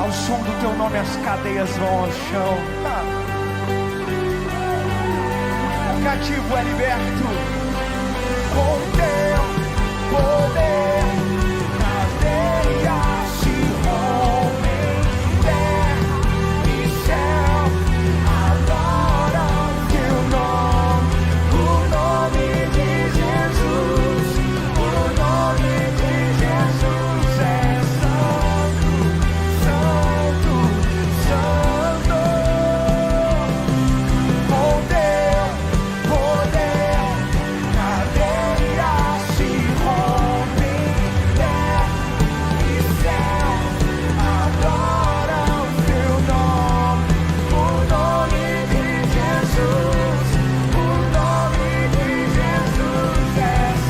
Ao som do teu nome as cadeias vão ao chão. O cativo é liberto. Com teu poder, cadeias se rompem. Terra e céu adoram teu nome. O nome de Jesus. O nome de Jesus é santo, santo, santo. Poder, poder, cadeias se rompem. Terra e céu adoram teu nome. O nome de Jesus. O nome de Jesus é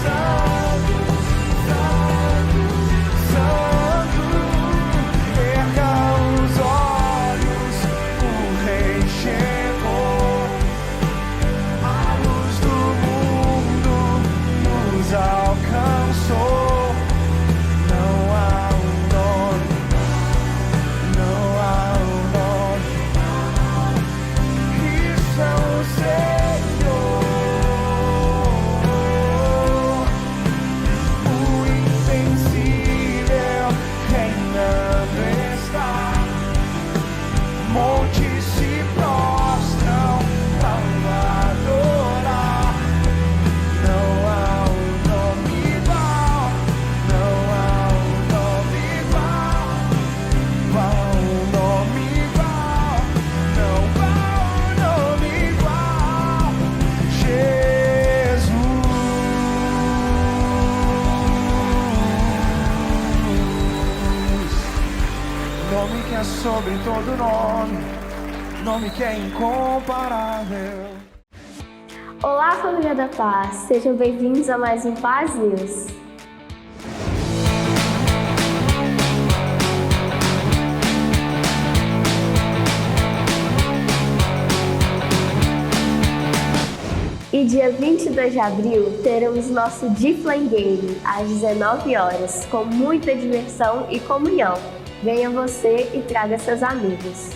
santo, santo, santo. Erga os olhos, o Rei chegou. A luz do mundo nos alcançou. Não há nome, não há nome que são o Senhor. O invencível reinando está. Montes se prostram ao adorar. Não há nome igual, não há nome igual. Qual o nome igual? Não há nome igual. Jesus. Nome que é sobre todo nome, nome que é incomparável. Olá, família da Paz, sejam bem-vindos a mais um Paz News. E dia 22 de abril teremos nosso D-Flame Game às 19 horas, com muita diversão e comunhão. Venha você e traga seus amigos.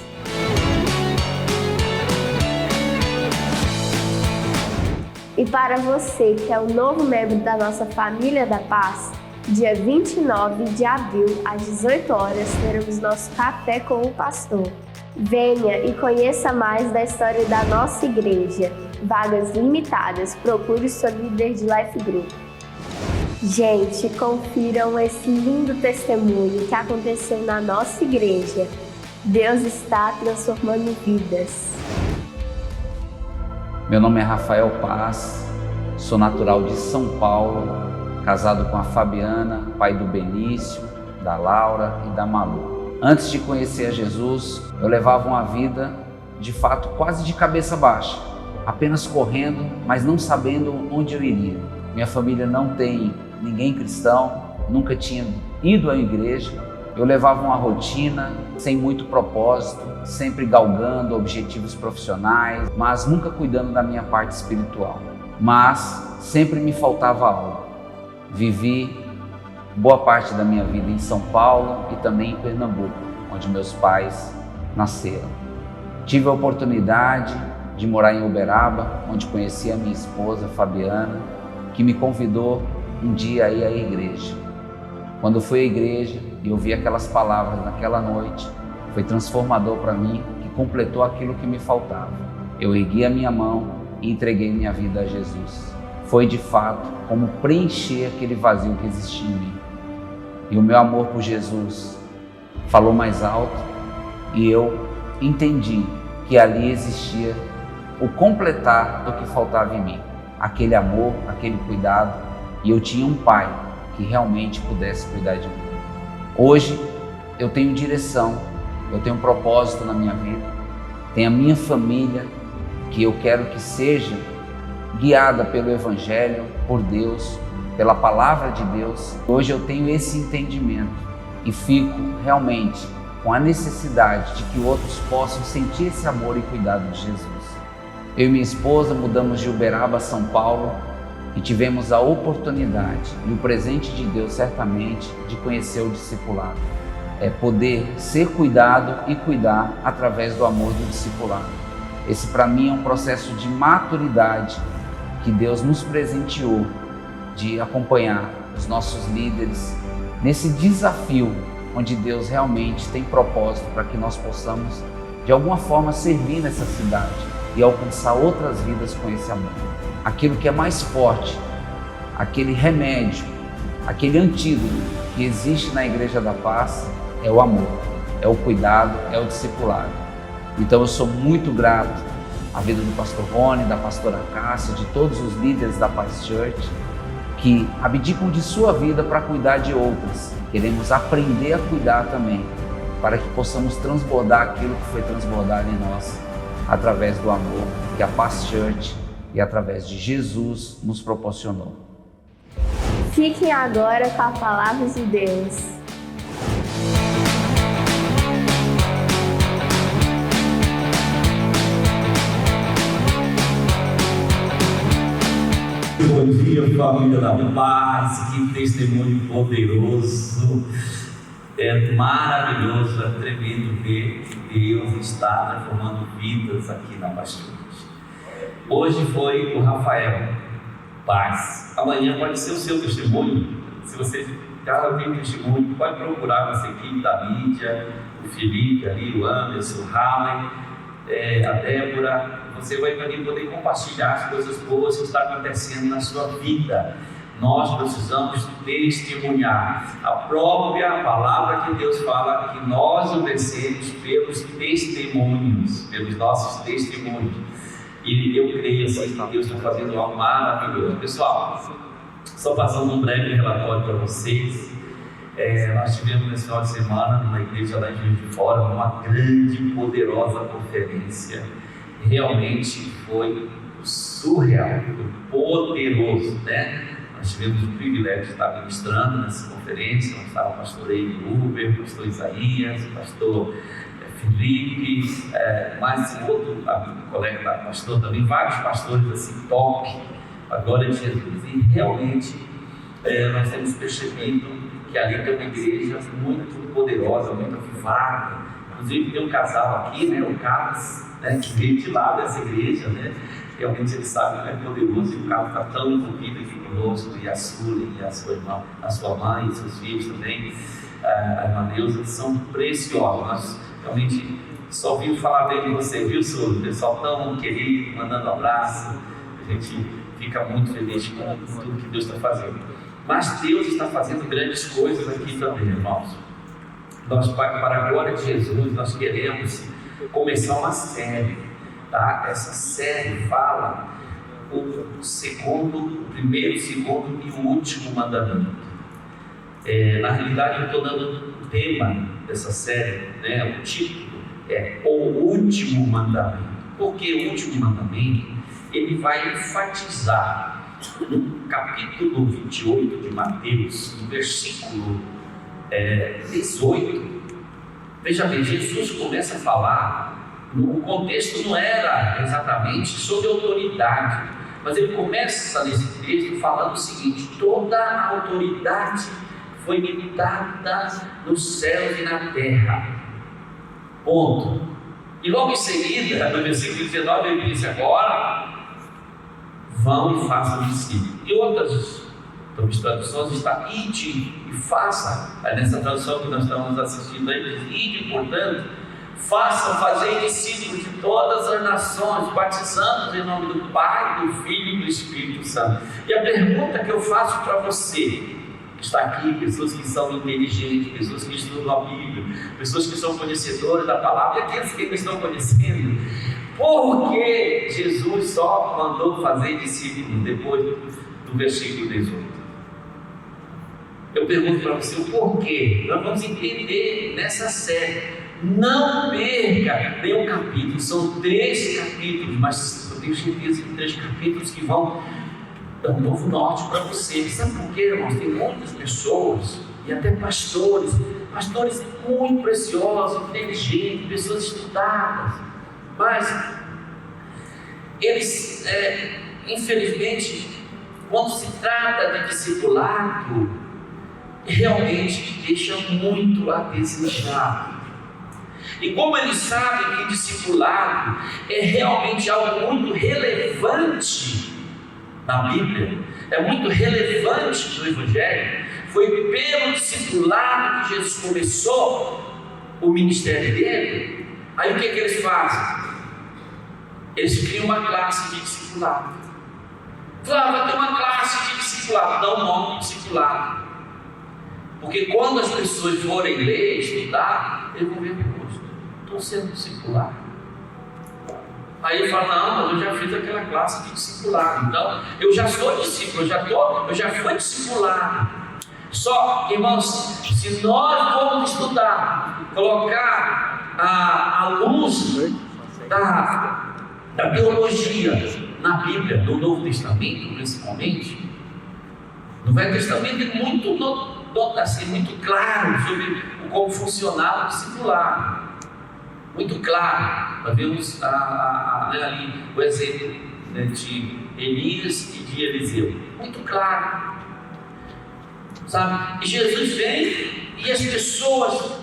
E para você que é um novo membro da nossa família da Paz, dia 29 de abril, às 18 horas, teremos nosso Café com o Pastor. Venha e conheça mais da história da nossa igreja. Vagas limitadas, procure o seu líder de Life Group. Gente, confiram esse lindo testemunho que aconteceu na nossa igreja. Deus está transformando vidas. Meu nome é Rafael Paz, sou natural de São Paulo, casado com a Fabiana, pai do Benício, da Laura e da Malu. Antes de conhecer a Jesus, eu levava uma vida, de fato, quase de cabeça baixa, apenas correndo, mas não sabendo onde eu iria. Minha família não tem ninguém cristão, nunca tinha ido à igreja. Eu levava uma rotina sem muito propósito, sempre galgando objetivos profissionais, mas nunca cuidando da minha parte espiritual. Mas sempre me faltava algo. Vivi boa parte da minha vida em São Paulo e também em Pernambuco, onde meus pais nasceram. Tive a oportunidade de morar em Uberaba, onde conheci a minha esposa, Fabiana, que me convidou um dia a ir à igreja. Quando eu fui à igreja e ouvi aquelas palavras naquela noite, foi transformador para mim, que completou aquilo que me faltava. Eu ergui a minha mão e entreguei minha vida a Jesus. Foi de fato como preencher aquele vazio que existia em mim. E o meu amor por Jesus falou mais alto e eu entendi que ali existia o completar do que faltava em mim. Aquele amor, aquele cuidado, e eu tinha um pai que realmente pudesse cuidar de mim. Hoje eu tenho direção, eu tenho um propósito na minha vida, tenho a minha família que eu quero que seja guiada pelo Evangelho, por Deus, pela Palavra de Deus. Hoje eu tenho esse entendimento e fico realmente com a necessidade de que outros possam sentir esse amor e cuidado de Jesus. Eu e minha esposa mudamos de Uberaba a São Paulo e tivemos a oportunidade e o presente de Deus certamente de conhecer o discipulado. poder ser cuidado e cuidar através do amor do discipulado. Esse para mim é um processo de maturidade que Deus nos presenteou de acompanhar os nossos líderes nesse desafio onde Deus realmente tem propósito para que nós possamos de alguma forma servir nessa cidade e alcançar outras vidas com esse amor. Aquilo que é mais forte, aquele remédio, aquele antídoto que existe na Igreja da Paz é o amor, é o cuidado, é o discipulado. Então eu sou muito grato à vida do pastor Rony, da pastora Cássia, de todos os líderes da Paz Church que abdicam de sua vida para cuidar de outras. Queremos aprender a cuidar também, para que possamos transbordar aquilo que foi transbordado em nós através do amor que a Paz Church e através de Jesus nos proporcionou. Fiquem agora com a palavra de Deus. Bom dia, família da Paz, que testemunho poderoso, é maravilhoso, é tremendo ver que Deus está transformando vidas aqui na Paz Church. Hoje foi o Rafael Paz, amanhã pode ser o seu testemunho. Se você já tem testemunho, pode procurar nossa equipe da mídia, o Felipe ali, o Anderson, o Halley, a Débora. Você vai poder compartilhar as coisas boas que estão acontecendo na sua vida. Nós precisamos testemunhar. A própria palavra que Deus fala que nós o vencemos pelos testemunhos, pelos nossos testemunhos. E eu creio assim que Deus está fazendo algo maravilhoso. Pessoal, só passando um breve relatório para vocês. Nós tivemos nesse final de semana numa igreja lá em Juiz de Fora uma grande e poderosa conferência. Realmente foi surreal, foi poderoso, né? Nós tivemos o privilégio de estar ministrando nessa conferência, onde estava o pastor Eili Uber, o pastor Isaías, o pastor Felipe, mais um outro colega da pastor também, vários pastores assim, top, a glória de Jesus. E realmente nós temos percebido que ali tem uma igreja muito poderosa, muito avivada. Inclusive tem um casal aqui, né, o Carlos, que veio de lá dessa igreja, né? Realmente ele sabe que é poderoso, e o Carlos está tão envolvido aqui conosco, e a Sully, e a sua irmã, a sua mãe, e seus filhos também, a irmã Neuza, são preciosos. Nós realmente só ouvimos falar bem de você, viu, Sully? O pessoal tão querido, mandando abraço, a gente fica muito feliz com tudo que Deus está fazendo. Mas Deus está fazendo grandes coisas aqui também, irmãos. Nós, para a glória de Jesus, nós queremos começar uma série, tá? Essa série fala o primeiro, segundo e o último mandamento. Na realidade, eu estou dando o tema dessa série, né? O título é O Último Mandamento. Porque o último mandamento, ele vai enfatizar no capítulo 28 de Mateus, no versículo 18. Veja bem, Jesus começa a falar, o contexto não era exatamente sobre autoridade, mas ele começa nesse texto falando o seguinte: toda a autoridade foi me dada nos céus e na terra. Ponto. E logo em seguida, no versículo 19, ele diz: agora vão e façam discípulos. E outras traduções está ide e faça. Nessa tradução que nós estamos assistindo aí, ide, portanto, fazer discípulos de todas as nações, batizando-os em nome do Pai, do Filho e do Espírito Santo. E a pergunta que eu faço para você, que está aqui, pessoas que são inteligentes, pessoas que estudam a Bíblia, pessoas que são conhecedores da palavra, e aqueles que não estão conhecendo, por que Jesus só mandou fazer discípulos depois do versículo 18? Eu pergunto para você o porquê. Nós vamos entender nessa série. Não perca nenhum capítulo, são 3 capítulos, mas eu tenho certeza que 3 capítulos que vão dar um novo norte para você. Sabe por quê, irmãos? Tem muitas pessoas, e até pastores muito preciosos, inteligentes, pessoas estudadas, mas eles, infelizmente, quando se trata de discipulado, realmente deixa muito a desejar. E como eles sabem que discipulado é realmente algo muito relevante na Bíblia, é muito relevante no Evangelho, foi pelo discipulado que Jesus começou o ministério dele. Aí o que eles fazem? Eles criam uma classe de discipulado. Vai ter uma classe de discipulado, dá o nome de discipulado. Porque quando as pessoas forem ler, estudar, eles vão ver o rosto. Estou sendo discipulado. Aí ele fala, não, mas eu já fiz aquela classe de discipulado. Então, eu já sou discípulo, eu já fui discipulado. Só, irmãos, se nós formos estudar, colocar a luz da teologia na Bíblia, no Novo Testamento principalmente, no Velho Testamento é muito claro sobre como funcionava o discipulado, muito claro. Nós vemos ali o exemplo de Elias e de Eliseu, muito claro, sabe? E Jesus vem e as pessoas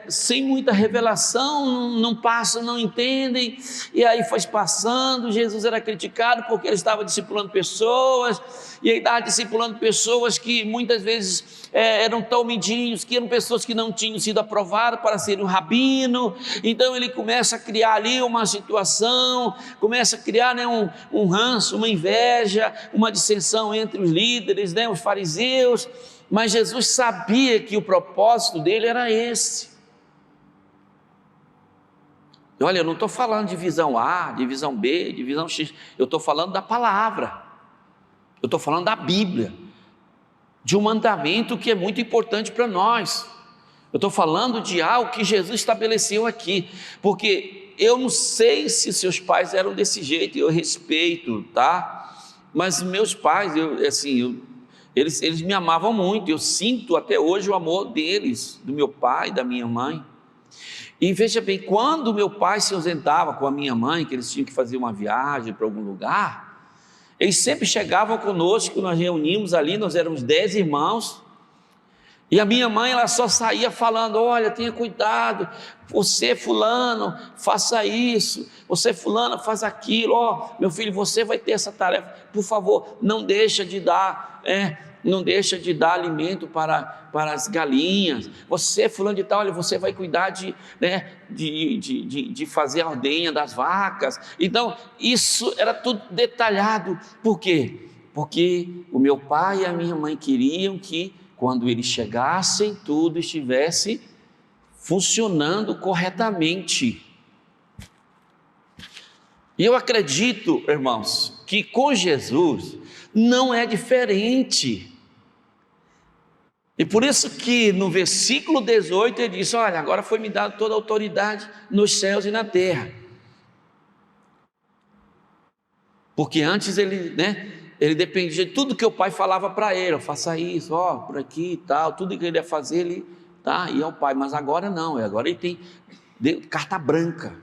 sem muita revelação, não passam, não entendem, e aí foi passando. Jesus era criticado porque ele estava discipulando pessoas, e ele estava discipulando pessoas que muitas vezes eram tão medinhos, que eram pessoas que não tinham sido aprovadas para ser um rabino. Então ele começa a criar ali uma situação, começa a criar, né, um ranço, uma inveja, uma dissensão entre os líderes, né, os fariseus. Mas Jesus sabia que o propósito dele era esse. E olha, eu não estou falando de visão A, de visão B, de visão X, eu estou falando da palavra, eu estou falando da Bíblia, de um mandamento que é muito importante para nós. Eu estou falando de algo que Jesus estabeleceu aqui, porque eu não sei se seus pais eram desse jeito, eu respeito, tá? Mas meus pais, eles me amavam muito, eu sinto até hoje o amor deles, do meu pai, da minha mãe. E veja bem, quando meu pai se ausentava com a minha mãe, que eles tinham que fazer uma viagem para algum lugar, eles sempre chegavam conosco, nós reunimos ali, nós éramos 10 irmãos, e a minha mãe, ela só saía falando, olha, tenha cuidado, você fulano, faça isso, você fulano, faz aquilo, ó, meu filho, você vai ter essa tarefa, por favor, não deixa de dar alimento para as galinhas, você fulano de tal, olha, você vai cuidar de fazer a ordenha das vacas. Então, isso era tudo detalhado. Por quê? Porque o meu pai e a minha mãe queriam que, quando eles chegassem, tudo estivesse funcionando corretamente. E eu acredito, irmãos, que com Jesus não é diferente. E por isso que no versículo 18 ele diz, olha, agora foi me dada toda a autoridade nos céus e na terra. Porque antes ele dependia de tudo que o pai falava para ele, faça isso, ó, por aqui e tal, tudo que ele ia fazer, ele ia ao pai. Mas agora não, agora ele tem carta branca.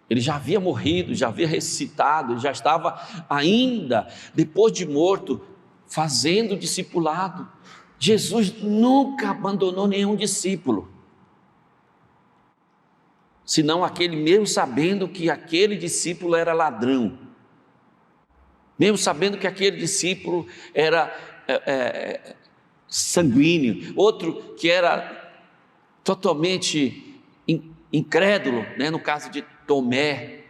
Ele já havia morrido, já havia ressuscitado, já estava ainda, depois de morto, fazendo discipulado. Jesus nunca abandonou nenhum discípulo, senão aquele mesmo sabendo que aquele discípulo era ladrão, mesmo sabendo que aquele discípulo era sanguíneo, outro que era totalmente incrédulo, né, no caso de Tomé,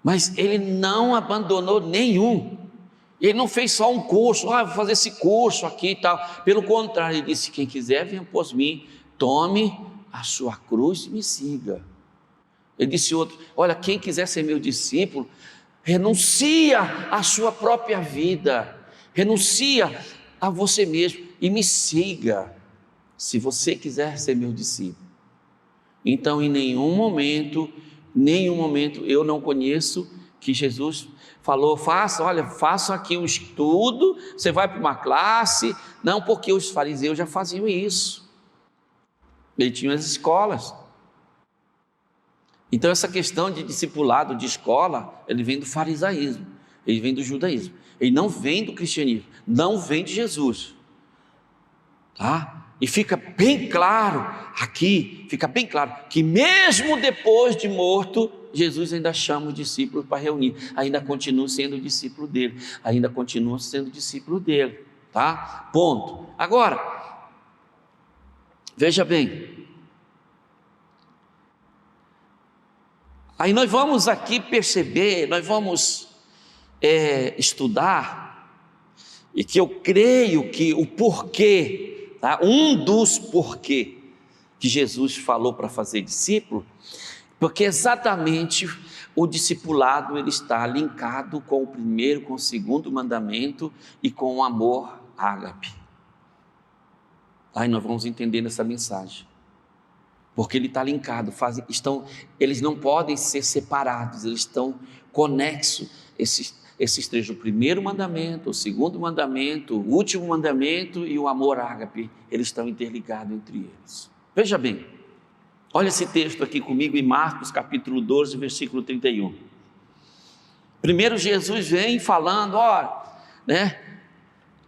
mas ele não abandonou nenhum. Ele não fez só um curso, vou fazer esse curso aqui e tal. Pelo contrário, ele disse, quem quiser venha após mim, tome a sua cruz e me siga. Ele disse outro, olha, quem quiser ser meu discípulo, renuncia à sua própria vida, renuncia a você mesmo e me siga, se você quiser ser meu discípulo. Então, em nenhum momento eu não conheço que Jesus falou, faça aqui um estudo, você vai para uma classe. Não, porque os fariseus já faziam isso, eles tinham as escolas. Então essa questão de discipulado de escola, ele vem do farisaísmo, ele vem do judaísmo, ele não vem do cristianismo, não vem de Jesus. tá? E fica bem claro aqui, que mesmo depois de morto, Jesus ainda chama os discípulos para reunir, ainda continua sendo discípulo dele, tá? Ponto. Agora, veja bem, aí nós vamos aqui perceber, nós vamos estudar, e que eu creio que o porquê, tá? Um dos porquê que Jesus falou para fazer discípulo, porque exatamente o discipulado ele está linkado com o primeiro, com o segundo mandamento e com o amor ágape. Aí nós vamos entender essa mensagem, porque ele está linkado, eles não podem ser separados, eles estão conexos, esses três, o primeiro mandamento, o segundo mandamento, o último mandamento e o amor ágape, eles estão interligados entre eles. Veja bem, olha esse texto aqui comigo em Marcos capítulo 12, versículo 31. Primeiro Jesus vem falando,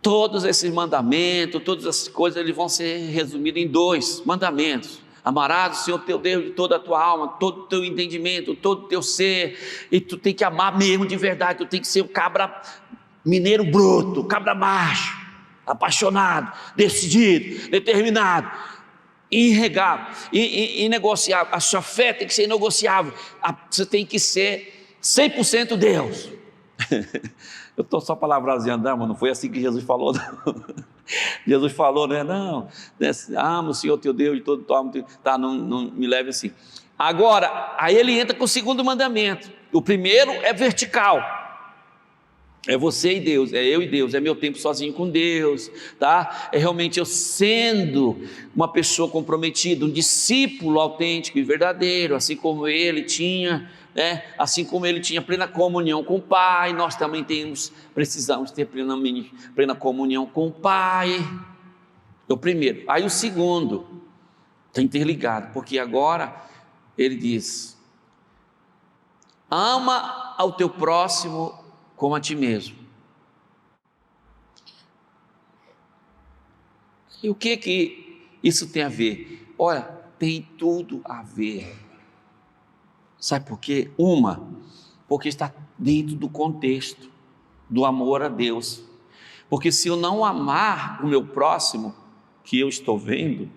todos esses mandamentos, todas essas coisas, eles vão ser resumidos em 2 mandamentos. Amarás o Senhor teu Deus de toda a tua alma, todo o teu entendimento, todo o teu ser, e tu tem que amar mesmo de verdade, tu tem que ser o cabra mineiro bruto, cabra macho, apaixonado, decidido, determinado, irregável, inegociável. A sua fé tem que ser inegociável, você tem que ser 100% Deus. Eu estou só palavraseando, mas não foi assim que Jesus falou, não. Jesus falou, não, ama o Senhor teu Deus de todo o teu alma, tá, não me leve assim. Agora, aí ele entra com o segundo mandamento. O primeiro é vertical, é você e Deus, é eu e Deus, é meu tempo sozinho com Deus, tá? É realmente eu sendo uma pessoa comprometida, um discípulo autêntico e verdadeiro, assim como ele tinha, assim como ele tinha plena comunhão com o Pai, nós também precisamos ter plena comunhão com o Pai. É o primeiro. Aí o segundo está interligado, porque agora ele diz: ama ao teu próximo como a ti mesmo. E o que isso tem a ver? Olha, tem tudo a ver. Sabe por quê? Porque está dentro do contexto do amor a Deus. Porque se eu não amar o meu próximo, que eu estou vendo,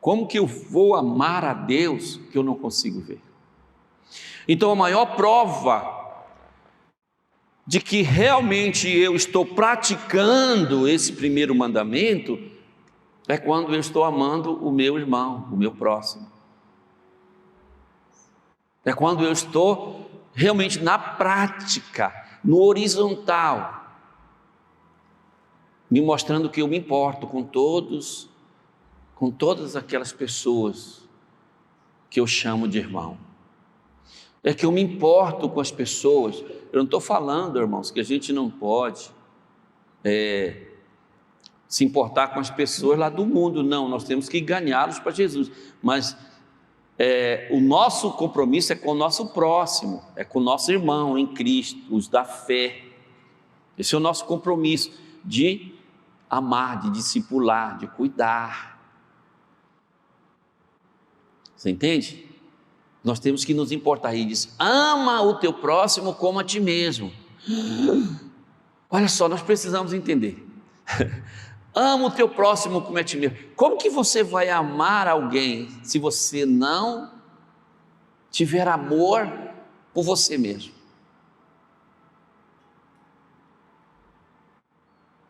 como que eu vou amar a Deus que eu não consigo ver? Então a maior prova de que realmente eu estou praticando esse primeiro mandamento é quando eu estou amando o meu irmão, o meu próximo. É quando eu estou realmente na prática, no horizontal, me mostrando que eu me importo com todas aquelas pessoas que eu chamo de irmão. É que eu me importo com as pessoas. Eu não estou falando, irmãos, que a gente não pode se importar com as pessoas lá do mundo, não, nós temos que ganhá-los para Jesus, mas o nosso compromisso é com o nosso próximo, é com o nosso irmão em Cristo, os da fé. Esse é o nosso compromisso de amar, de discipular, de cuidar. Você entende? Nós temos que nos importar. E diz: ama o teu próximo como a ti mesmo. Olha só, nós precisamos entender. Ama o teu próximo como a ti mesmo. Como que você vai amar alguém se você não tiver amor por você mesmo?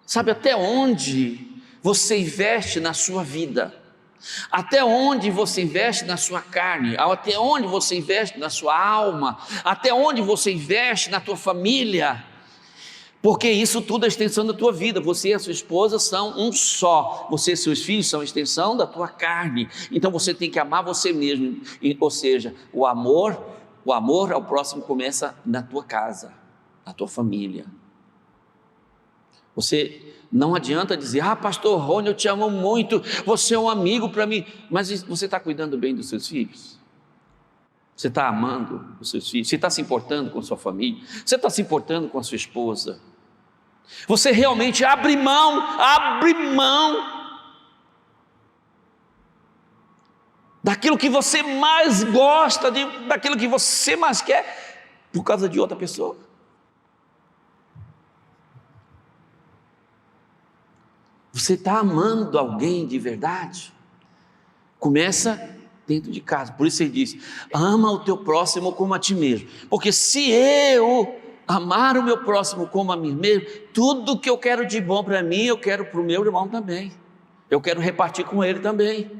Sabe até onde você investe na sua vida? Até onde você investe na sua carne? Até onde você investe na sua alma? Até onde você investe na tua família? Porque isso tudo é a extensão da tua vida. Você e a sua esposa são um só. Você e seus filhos são a extensão da tua carne. Então você tem que amar você mesmo. Ou seja, o amor ao próximo começa na tua casa, na tua família. Você não adianta dizer: pastor Rony, eu te amo muito, você é um amigo para mim. Mas você está cuidando bem dos seus filhos? Você está amando os seus filhos? Você está se importando com a sua família? Você está se importando com a sua esposa? Você realmente abre mão daquilo que você mais gosta, daquilo que você mais quer, por causa de outra pessoa. Você está amando alguém de verdade? Começa dentro de casa. Por isso ele diz: ama o teu próximo como a ti mesmo. Porque se eu amar o meu próximo como a mim mesmo, tudo que eu quero de bom para mim, eu quero para o meu irmão também. Eu quero repartir com ele também.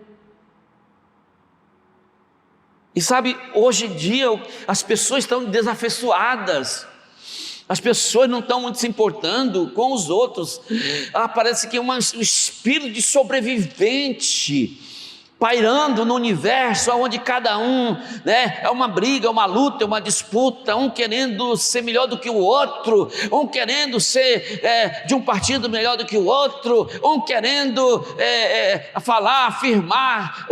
E sabe, hoje em dia as pessoas estão desafeiçoadas. As pessoas não estão muito se importando com os outros. Parece que é um espírito de sobrevivente pairando no universo, onde cada um, é uma briga, uma luta, uma disputa, um querendo ser melhor do que o outro, um querendo ser de um partido melhor do que o outro, um querendo falar, afirmar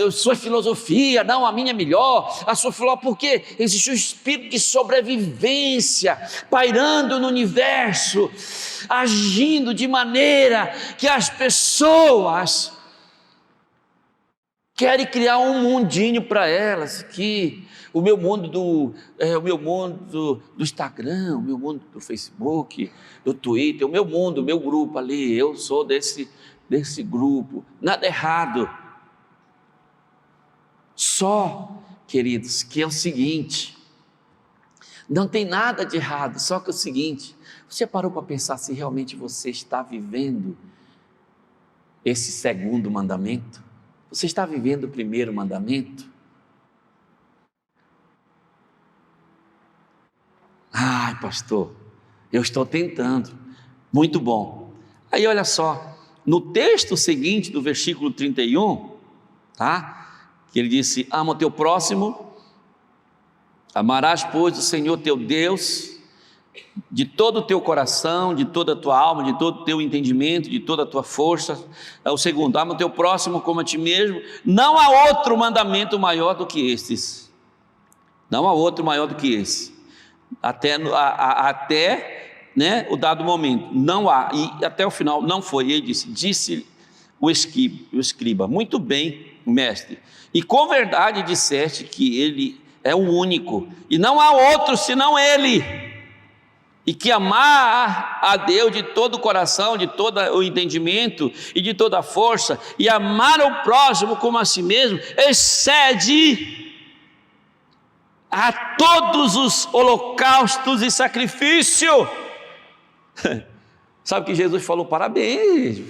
sua filosofia. Não, a minha é melhor, a sua filosofia, porque existe um espírito de sobrevivência pairando no universo, agindo de maneira que as pessoas querem criar um mundinho para elas, que o meu mundo do Instagram, o meu mundo do Facebook, do Twitter, o meu mundo, o meu grupo ali, eu sou desse grupo. Nada errado. Só, queridos, que é o seguinte, não tem nada de errado, só que é o seguinte: você parou para pensar se realmente você está vivendo esse segundo mandamento? Você está vivendo o primeiro mandamento? Ai, pastor, eu estou tentando. Muito bom. Aí olha só, no texto seguinte do versículo 31, que ele disse: ama o teu próximo, amarás, pois, o Senhor teu Deus de todo o teu coração, de toda a tua alma, de todo o teu entendimento, de toda a tua força. O segundo: ama o teu próximo como a ti mesmo. Não há outro mandamento maior do que estes. Não há outro maior do que esse. Até o dado momento, não há. E até o final não foi. Ele disse o escriba: muito bem, mestre, e com verdade disseste que ele é o único, e não há outro senão ele. E que amar a Deus de todo o coração, de todo o entendimento e de toda a força, e amar o próximo como a si mesmo, excede a todos os holocaustos e sacrifício. Sabe que Jesus falou: parabéns,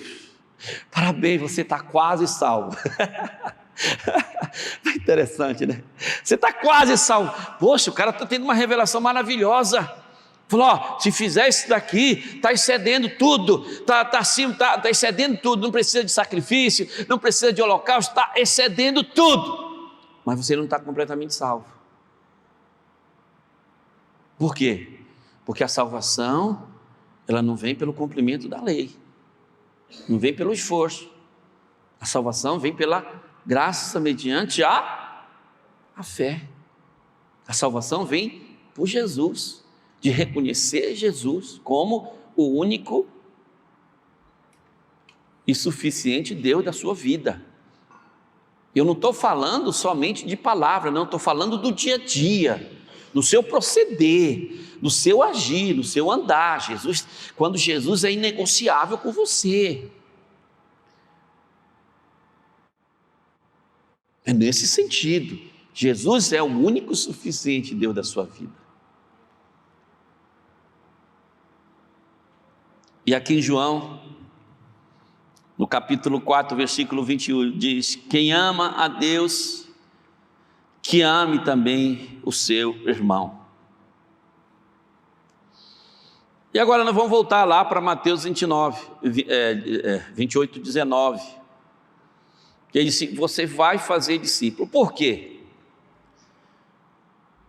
você está quase salvo. Interessante, né? Você está quase salvo. Poxa, o cara está tendo uma revelação maravilhosa. Falou: se fizer isso daqui, está excedendo tudo, está excedendo tudo, não precisa de sacrifício, não precisa de holocausto, está excedendo tudo, mas você não está completamente salvo. Por quê? Porque a salvação, ela não vem pelo cumprimento da lei, não vem pelo esforço. A salvação vem pela graça mediante a fé. A salvação vem por Jesus, de reconhecer Jesus como o único e suficiente Deus da sua vida. Eu não estou falando somente de palavra, não, estou falando do dia a dia, no seu proceder, no seu agir, no seu andar. Quando Jesus é inegociável com você. É nesse sentido. Jesus é o único e suficiente Deus da sua vida. E aqui em João, no capítulo 4, versículo 21, diz: quem ama a Deus, que ame também o seu irmão. E agora nós vamos voltar lá para Mateus 28, 19. Que ele disse: você vai fazer discípulo. Por quê?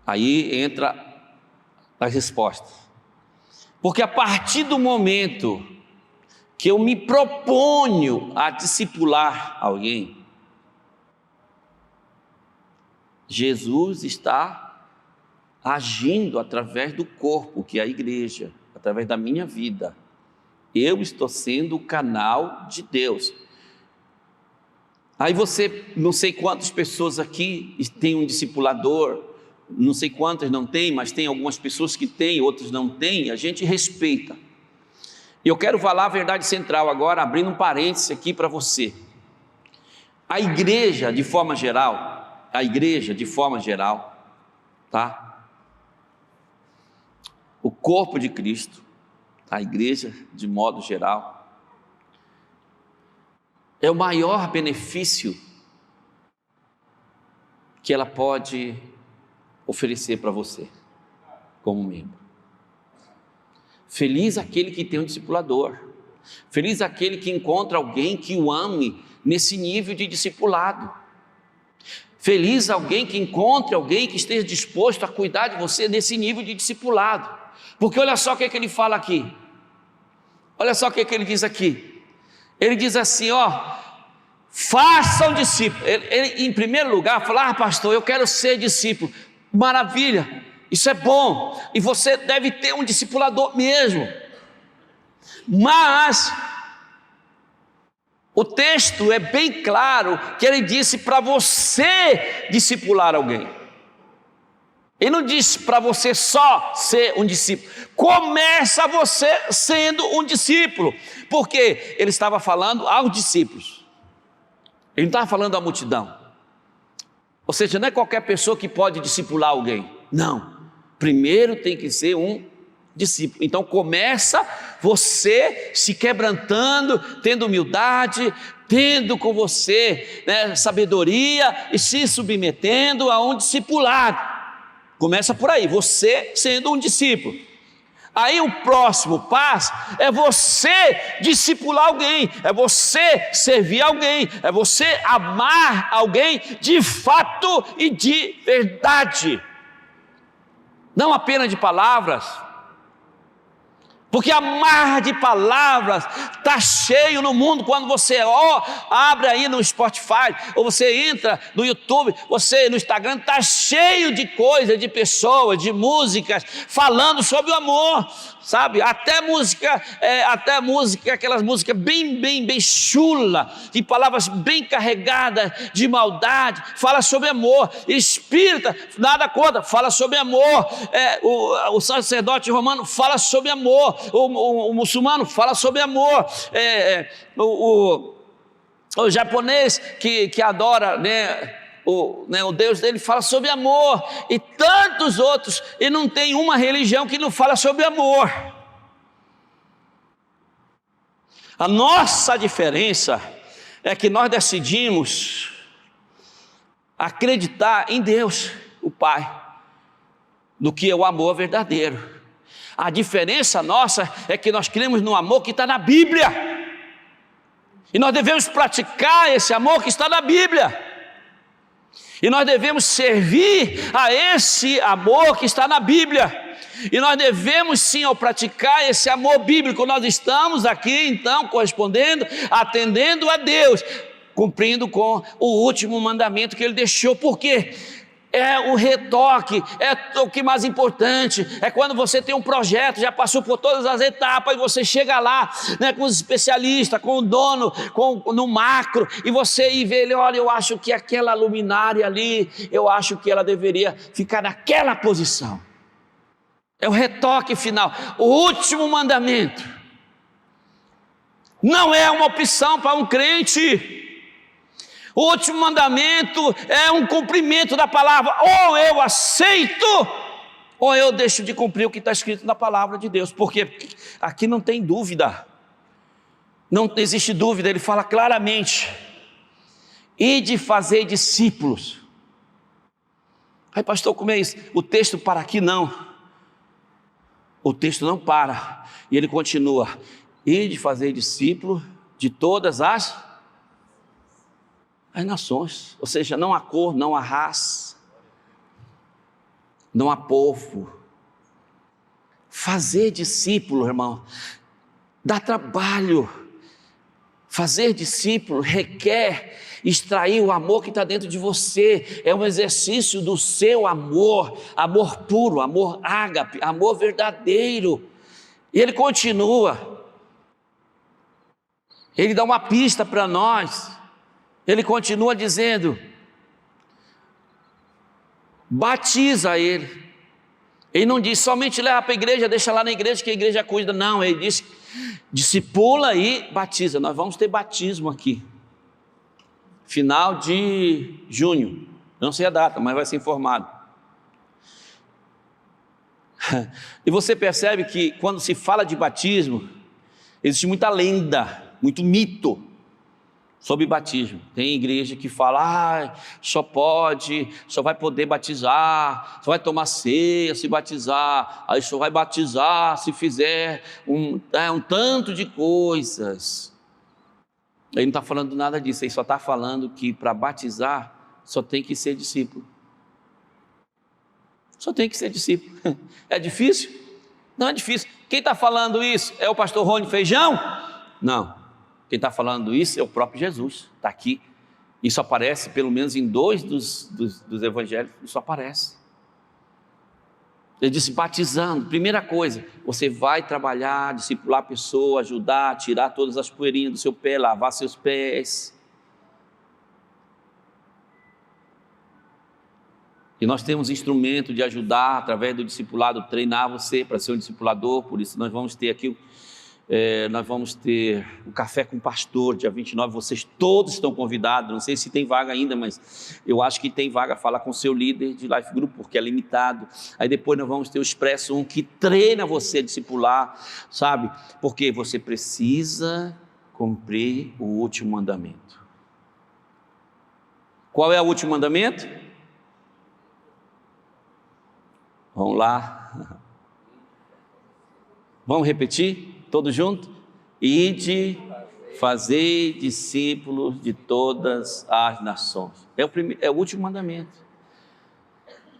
Aí entra as respostas. Porque a partir do momento que eu me proponho a discipular alguém, Jesus está agindo através do corpo, que é a igreja, através da minha vida, eu estou sendo o canal de Deus. Aí você, não sei quantas pessoas aqui têm um discipulador, não sei quantas não tem, mas tem algumas pessoas que têm, outras não têm, a gente respeita. E eu quero falar a verdade central agora, abrindo um parêntese aqui para você. A igreja, de forma geral, tá? O corpo de Cristo, a igreja, de modo geral, é o maior benefício que ela pode oferecer para você, como membro. Feliz aquele que tem um discipulador, feliz aquele que encontra alguém que o ame nesse nível de discipulado, feliz alguém que encontre alguém que esteja disposto a cuidar de você nesse nível de discipulado, porque olha só o que é que ele fala aqui, olha só o que é que ele diz aqui, ele diz assim, faça um discípulo, ele em primeiro lugar fala, pastor, eu quero ser discípulo, maravilha, isso é bom, e você deve ter um discipulador mesmo, mas o texto é bem claro que ele disse para você discipular alguém, ele não disse para você só ser um discípulo, começa você sendo um discípulo, porque ele estava falando aos discípulos, ele não estava falando à multidão, ou seja, não é qualquer pessoa que pode discipular alguém, não, primeiro tem que ser um discípulo, então começa você se quebrantando, tendo humildade, tendo com você sabedoria e se submetendo a um discipulado, começa por aí, você sendo um discípulo. Aí o próximo passo é você discipular alguém, é você servir alguém, é você amar alguém de fato e de verdade, não apenas de palavras, porque amar de palavras está cheio no mundo. Quando você abre aí no Spotify, ou você entra no YouTube, você no Instagram, está cheio de coisas, de pessoas, de músicas falando sobre o amor, sabe? Até música, aquelas músicas bem chula, de palavras bem carregadas de maldade, fala sobre amor. Espírita, nada contra, fala sobre amor. O sacerdote romano fala sobre amor. O muçulmano fala sobre amor, o japonês que adora o Deus dele fala sobre amor, e tantos outros, e não tem uma religião que não fala sobre amor. A nossa diferença é que nós decidimos acreditar em Deus, o Pai, do que é o amor verdadeiro. A diferença nossa é que nós cremos no amor que está na Bíblia, e nós devemos praticar esse amor que está na Bíblia, e nós devemos servir a esse amor que está na Bíblia, e nós devemos sim, ao praticar esse amor bíblico, nós estamos aqui então correspondendo, atendendo a Deus, cumprindo com o último mandamento que Ele deixou. Por quê? É o retoque, é o que mais importante, é quando você tem um projeto, já passou por todas as etapas, e você chega lá, com os especialistas, com o dono, no macro, e você vê ele, olha, eu acho que aquela luminária ali, eu acho que ela deveria ficar naquela posição. É o retoque final, o último mandamento. Não é uma opção para um crente. O último mandamento é um cumprimento da palavra, ou eu aceito, ou eu deixo de cumprir o que está escrito na palavra de Deus, porque aqui não tem dúvida, não existe dúvida, ele fala claramente, e de fazer discípulos. Aí pastor, como é isso? O texto para aqui não, o texto não para, e ele continua, e de fazer discípulos de todas as nações, ou seja, não há cor, não há raça, não há povo. Fazer discípulo, irmão, dá trabalho. Fazer discípulo requer extrair o amor que está dentro de você, é um exercício do seu amor, amor puro, amor ágape, amor verdadeiro. E ele continua, ele dá uma pista para nós, ele continua dizendo, batiza ele. Ele não diz somente leva para a igreja, deixa lá na igreja que a igreja cuida, não, ele diz discipula e batiza. Nós vamos ter batismo aqui, final de junho, não sei a data, mas vai ser informado. E você percebe que quando se fala de batismo, existe muita lenda, muito mito sobre batismo. Tem igreja que fala, só vai poder batizar, só vai tomar ceia se batizar, aí só vai batizar se fizer um tanto de coisas. Ele não está falando nada disso, ele só está falando que para batizar só tem que ser discípulo. Só tem que ser discípulo. É difícil? Não é difícil. Quem está falando isso? É o pastor Rony Feijão? Não. Quem está falando isso é o próprio Jesus. Está aqui. Isso aparece pelo menos em 2 dos evangelhos. Isso aparece. Ele disse batizando. Primeira coisa, você vai trabalhar, discipular a pessoa, ajudar, tirar todas as poeirinhas do seu pé, lavar seus pés. E nós temos instrumento de ajudar, através do discipulado, treinar você para ser um discipulador. Por isso nós vamos ter aqui, nós vamos ter o Café com o Pastor, dia 29, vocês todos estão convidados, não sei se tem vaga ainda, mas eu acho que tem vaga. Fala com o seu líder de Life Group, porque é limitado. Aí depois nós vamos ter o Expresso 1, que treina você a discipular, sabe? Porque você precisa cumprir o último mandamento. Qual é o último mandamento? Vamos lá, vamos repetir, todos juntos? Ide, fazei discípulos de todas as nações. É o último mandamento.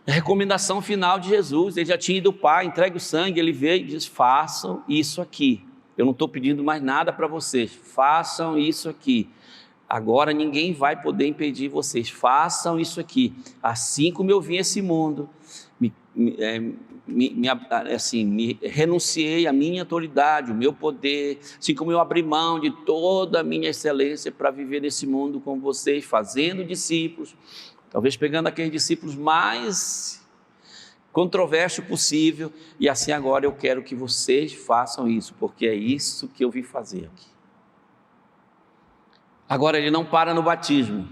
É a recomendação final de Jesus. Ele já tinha ido ao Pai, entregue o sangue, ele veio e diz, façam isso aqui. Eu não estou pedindo mais nada para vocês, façam isso aqui. Agora ninguém vai poder impedir vocês, façam isso aqui. Assim como eu vim a esse mundo, renunciei à minha autoridade, o meu poder, assim como eu abri mão de toda a minha excelência para viver nesse mundo com vocês, fazendo discípulos, talvez pegando aqueles discípulos mais controversos possível, e assim agora eu quero que vocês façam isso, porque é isso que eu vim fazer aqui. Agora ele não para no batismo.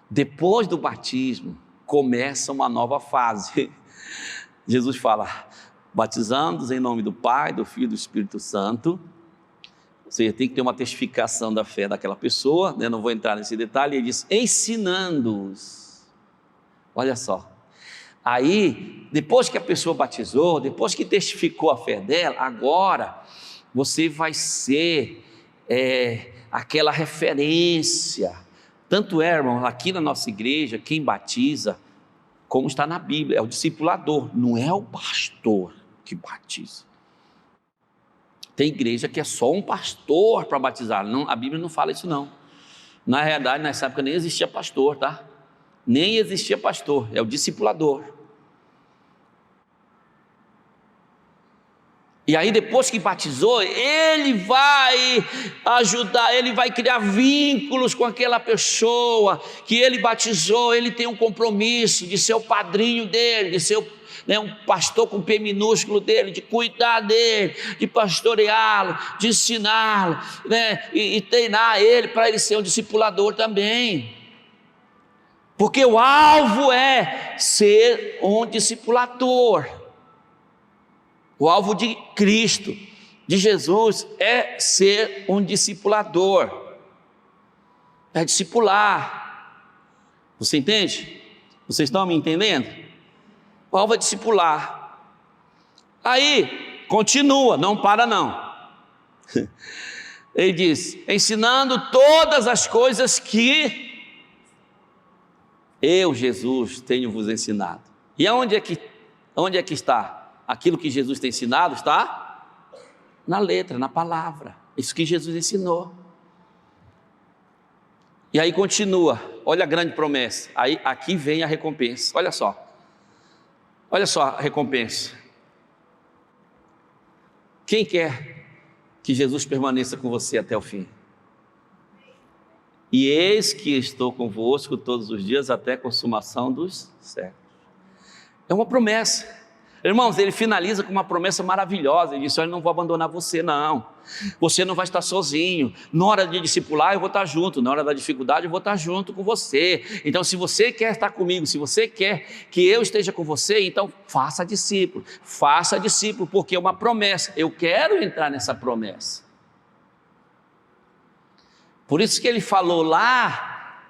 Depois do batismo, começa uma nova fase. Jesus fala, batizando-os em nome do Pai, do Filho e do Espírito Santo. Ou seja, tem que ter uma testificação da fé daquela pessoa, né? Não vou entrar nesse detalhe. Ele diz, ensinando-os. Olha só. Aí, depois que a pessoa batizou, depois que testificou a fé dela, agora você vai ser aquela referência. Tanto é, irmão, aqui na nossa igreja, quem batiza, como está na Bíblia, é o discipulador, não é o pastor que batiza. Tem igreja que é só um pastor para batizar, não, a Bíblia não fala isso não. Na realidade, nessa época nem existia pastor, tá? Nem existia pastor, é o discipulador. E aí depois que batizou, ele vai ajudar, ele vai criar vínculos com aquela pessoa que ele batizou. Ele tem um compromisso de ser o padrinho dele, de ser um pastor com P minúsculo dele, de cuidar dele, de pastoreá-lo, de ensiná-lo, né? e treinar ele para ele ser um discipulador também. Porque o alvo é ser um discipulador. O alvo de Cristo, de Jesus, é ser um discipulador, é discipular. Você entende? Vocês estão me entendendo? O alvo é discipular. Aí, continua, não para não. Ele diz, ensinando todas as coisas que eu, Jesus, tenho vos ensinado. E onde é que está? Aquilo que Jesus tem ensinado está na letra, na palavra. Isso que Jesus ensinou. E aí continua, olha a grande promessa. Aí aqui vem a recompensa, olha só a recompensa. Quem quer que Jesus permaneça com você até o fim? E eis que estou convosco todos os dias até a consumação dos séculos. É uma promessa. Irmãos, ele finaliza com uma promessa maravilhosa. Ele disse: olha, eu não vou abandonar você, não. Você não vai estar sozinho. Na hora de discipular, eu vou estar junto. Na hora da dificuldade, eu vou estar junto com você. Então, se você quer estar comigo, se você quer que eu esteja com você, então faça discípulo. Faça discípulo, porque é uma promessa. Eu quero entrar nessa promessa. Por isso que ele falou lá,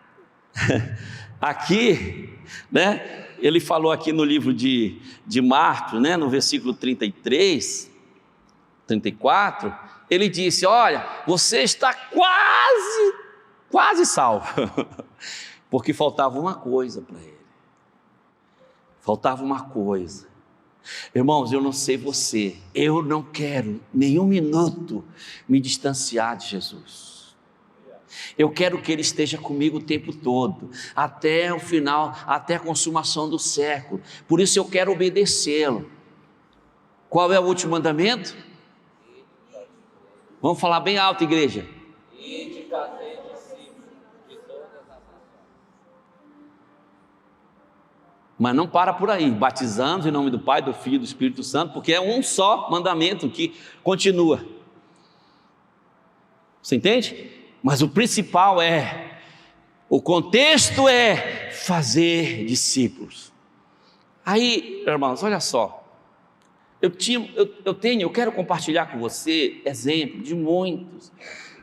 aqui, né? Ele falou aqui no livro de Marcos, né? No versículo 33, 34, ele disse: olha, você está quase salvo, porque faltava uma coisa para ele, faltava uma coisa. Irmãos, eu não sei você, eu não quero nenhum minuto me distanciar de Jesus. Eu quero que Ele esteja comigo o tempo todo, até o final, até a consumação do século. Por isso eu quero obedecê-lo. Qual é o último mandamento? Vamos falar bem alto, igreja. Ide e fazei discípulos de todas as nações. Mas não para por aí, batizando em nome do Pai, do Filho e do Espírito Santo, porque é um só mandamento que continua. Você entende? Mas o principal o contexto é fazer discípulos. Aí, irmãos, olha só, eu quero compartilhar com você exemplo de muitas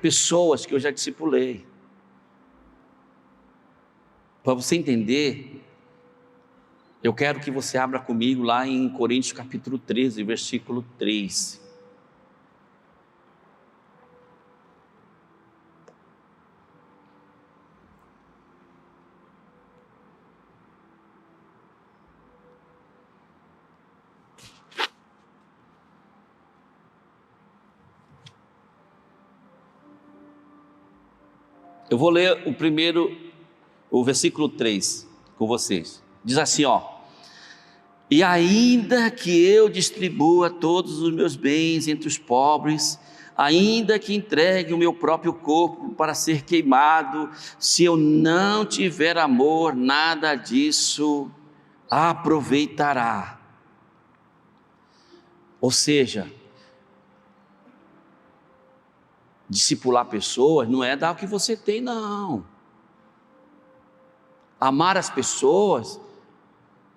pessoas que eu já discipulei. Para você entender, eu quero que você abra comigo lá em Coríntios capítulo 13, versículo 3. Eu vou ler o versículo 3 com vocês. Diz assim, ó: e ainda que eu distribua todos os meus bens entre os pobres, ainda que entregue o meu próprio corpo para ser queimado, se eu não tiver amor, nada disso aproveitará. Ou seja, discipular pessoas não é dar o que você tem, não. Amar as pessoas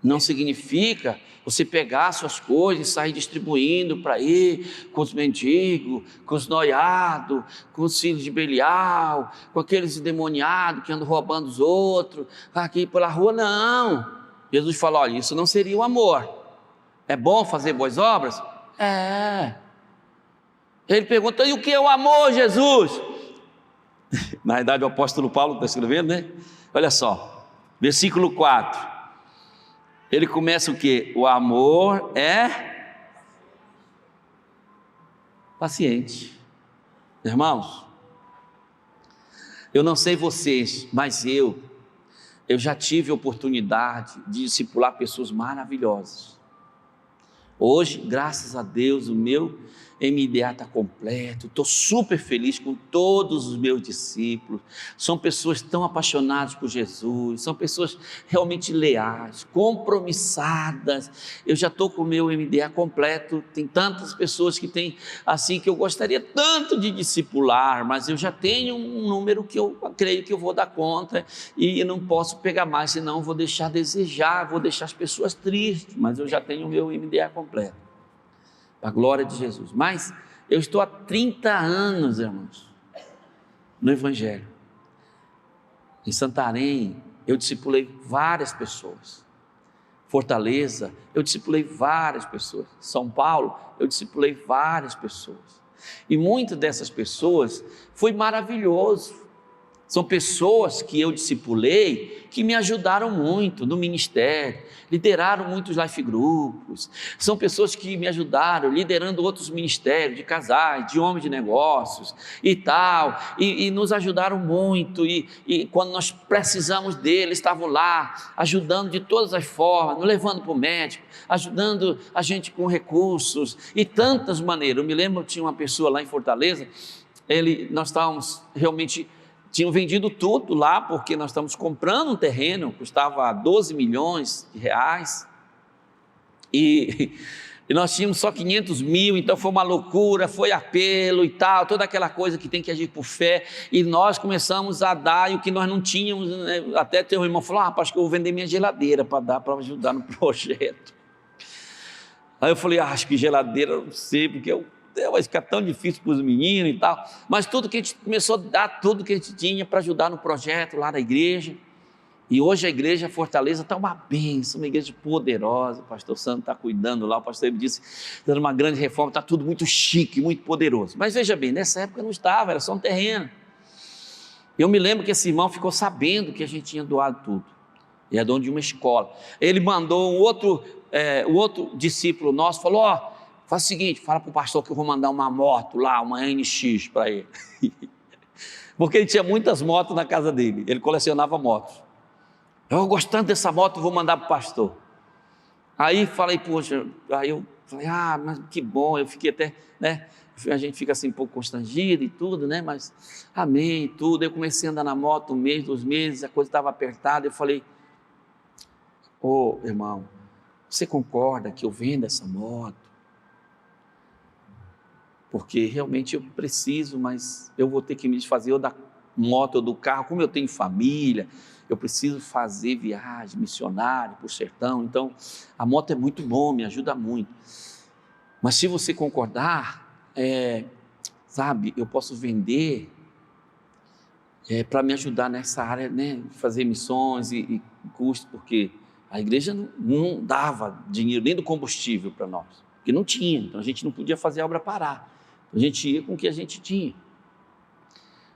não significa você pegar suas coisas e sair distribuindo para ir com os mendigos, com os noiados, com os filhos de Belial, com aqueles endemoniados que andam roubando os outros, aqui pela rua, não. Jesus falou: olha, isso não seria o amor. É bom fazer boas obras? É. Ele pergunta: e o que é o amor, Jesus? Na verdade, o apóstolo Paulo está escrevendo, né? Olha só, versículo 4. Ele começa o quê? O amor é paciente. Irmãos, eu não sei vocês, mas eu já tive a oportunidade de discipular pessoas maravilhosas. Hoje, graças a Deus, o meu MDA está completo, estou super feliz com todos os meus discípulos. São pessoas tão apaixonadas por Jesus, são pessoas realmente leais, compromissadas. Eu já estou com o meu MDA completo. Tem tantas pessoas que têm assim, que eu gostaria tanto de discipular, mas eu já tenho um número que eu creio que eu vou dar conta e não posso pegar mais, senão vou deixar a desejar, vou deixar as pessoas tristes. Mas eu já tenho o meu MDA completo, para a glória de Jesus. Mas eu estou há 30 anos, irmãos, no Evangelho. Em Santarém, eu discipulei várias pessoas. Fortaleza, eu discipulei várias pessoas. São Paulo, eu discipulei várias pessoas. E muitas dessas pessoas foi maravilhoso. São pessoas que eu discipulei que me ajudaram muito no ministério, lideraram muitos life grupos. São pessoas que me ajudaram liderando outros ministérios de casais, de homens de negócios e tal, e nos ajudaram muito. E quando nós precisamos deles, estavam lá, ajudando de todas as formas, nos levando para o médico, ajudando a gente com recursos e tantas maneiras. Eu me lembro, tinha uma pessoa lá em Fortaleza, nós estávamos realmente... Tinham vendido tudo lá, porque nós estamos comprando um terreno, custava 12 milhões de reais, e nós tínhamos só 500 mil, então foi uma loucura, foi apelo e tal, toda aquela coisa que tem que agir por fé, e nós começamos a dar, e o que nós não tínhamos, né? Até teu irmão falou, acho que eu vou vender minha geladeira para dar, para ajudar no projeto. Aí eu falei, acho que geladeira, eu não sei, porque vai ficar tão difícil para os meninos e tal, mas tudo que a gente começou a dar, tudo que a gente tinha para ajudar no projeto lá da igreja, e hoje a igreja Fortaleza está uma bênção, uma igreja poderosa, o pastor Santo está cuidando lá, o pastor ele disse, dando uma grande reforma, está tudo muito chique, muito poderoso, mas veja bem, nessa época não estava, era só um terreno. Eu me lembro que esse irmão ficou sabendo que a gente tinha doado tudo, e é dono de uma escola, ele mandou um outro discípulo nosso, falou, faz o seguinte, fala para o pastor que eu vou mandar uma moto lá, uma NX para ele. Porque ele tinha muitas motos na casa dele, ele colecionava motos. Eu gostando dessa moto, vou mandar para o pastor. Aí falei, poxa, aí eu falei, mas que bom, eu fiquei até, né, a gente fica assim um pouco constrangido e tudo, né, mas amém e tudo. Eu comecei a andar na moto 1 mês, 2 meses, a coisa estava apertada, eu falei, irmão, você concorda que eu vendo essa moto? Porque realmente eu preciso, mas eu vou ter que me desfazer ou da moto ou do carro, como eu tenho família, eu preciso fazer viagem missionária para o sertão, então a moto é muito bom, me ajuda muito, mas se você concordar, sabe, eu posso vender para me ajudar nessa área, né, fazer missões e custos, porque a igreja não dava dinheiro nem do combustível para nós, porque não tinha, então a gente não podia fazer a obra parar, a gente ia com o que a gente tinha.